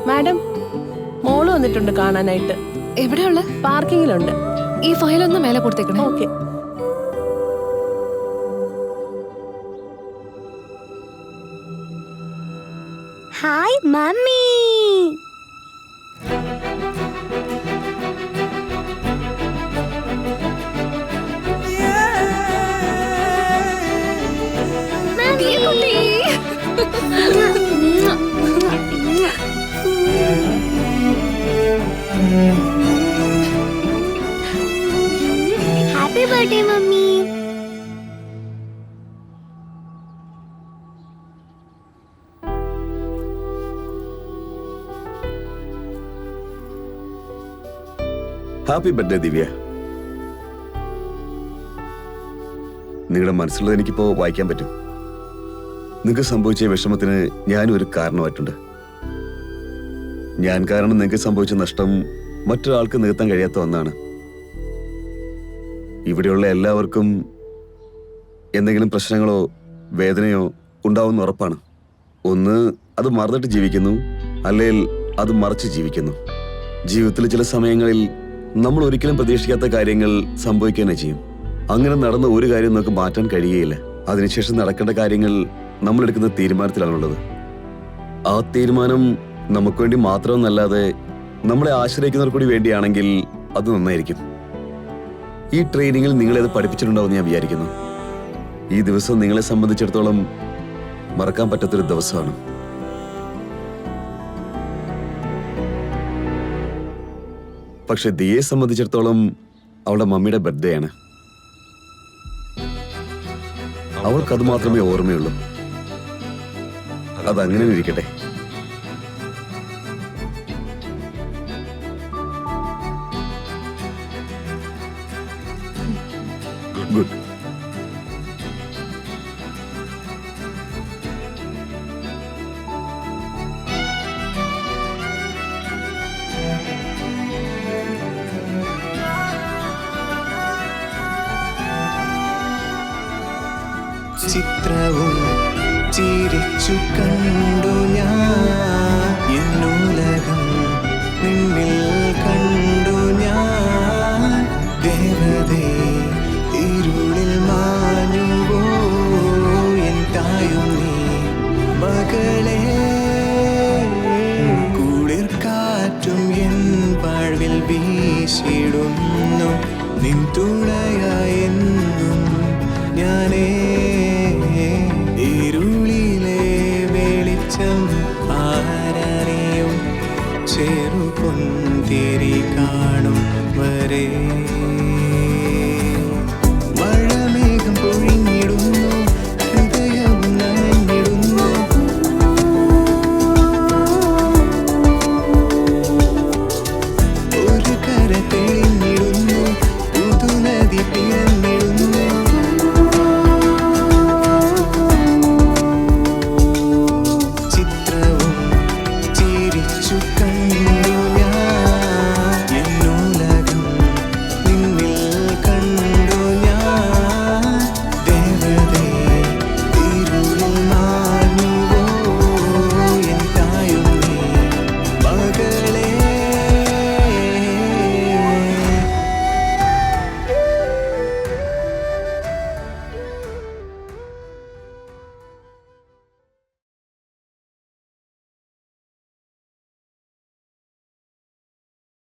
Speaker 9: മാഡം, മോള് വന്നിട്ടുണ്ട് കാണാനായിട്ട്.
Speaker 5: എവിടെയുള്ള?
Speaker 9: പാർക്കിങ്ങിലുണ്ട്.
Speaker 5: ഈ ഫയലൊന്ന് മേലെ കൊടുത്തേക്കണേ.
Speaker 9: Okay.
Speaker 6: Hi mummy. Happy birthday mummy.
Speaker 12: Happy birthday Divya. നിങ്ങളുടെ മനസ്സിലുള്ളത് എനിക്കിപ്പോ വായിക്കാൻ പറ്റും. നിങ്ങൾക്ക് സംഭവിച്ച വിഷമത്തിന് ഞാനും ഒരു കാരണമായിട്ടുണ്ട്. ഞാൻ കാരണം നിങ്ങൾക്ക് സംഭവിച്ച നഷ്ടം മറ്റൊരാൾക്ക് നികത്താൻ കഴിയാത്ത ഒന്നാണ്. ഇവിടെയുള്ള എല്ലാവർക്കും എന്തെങ്കിലും പ്രശ്നങ്ങളോ വേദനയോ ഉണ്ടാവുമെന്ന് ഉറപ്പാണ്. ഒന്ന് അത് മറന്നിട്ട് ജീവിക്കുന്നു, അല്ലെങ്കിൽ അത് മറച്ച് ജീവിക്കുന്നു. ജീവിതത്തിൽ ചില സമയങ്ങളിൽ നമ്മൾ ഒരിക്കലും പ്രതീക്ഷിക്കാത്ത കാര്യങ്ങൾ സംഭവിക്കുക തന്നെ ചെയ്യും. അങ്ങനെ നടന്ന ഒരു കാര്യം നമുക്ക് മാറ്റാൻ കഴിയുകയില്ല. അതിനുശേഷം നടക്കേണ്ട കാര്യങ്ങൾ നമ്മൾ എടുക്കുന്ന തീരുമാനത്തിലാണുള്ളത്. ആ തീരുമാനം നമുക്ക് വേണ്ടി മാത്രമെന്നല്ലാതെ നമ്മളെ ആശ്രയിക്കുന്നവർ കൂടി വേണ്ടിയാണെങ്കിൽ അത് നന്നായിരിക്കും. ഈ ട്രെയിനിങ്ങിൽ നിങ്ങളത് പഠിപ്പിച്ചിട്ടുണ്ടാവും ഞാൻ വിചാരിക്കുന്നു. ഈ ദിവസം നിങ്ങളെ സംബന്ധിച്ചിടത്തോളം മറക്കാൻ പറ്റാത്തൊരു ദിവസമാണ്. പക്ഷെ ദിയെ സംബന്ധിച്ചിടത്തോളം അവളുടെ മമ്മിയുടെ ബർത്ത്ഡേ ആണ്. അവൾക്കത് മാത്രമേ ഓർമ്മയുള്ളൂ. അതങ്ങനെ ഇരിക്കട്ടെ. ഗുഡ്.
Speaker 15: ചിത്രവും ചിരിച്ചു കണ്ടു ഞാൻ, എന്നുലകം നിന്നിൽ കണ്ടു ഞാൻ. ദേവതേ ഇരുളിൽ മാഞ്ഞുവോ എൻ തായും നീ മകളെ. കുളിർ കാറ്റും എൻ വാഴ്വിൽ വീശിടുന്നു, നിൻ തുണയായി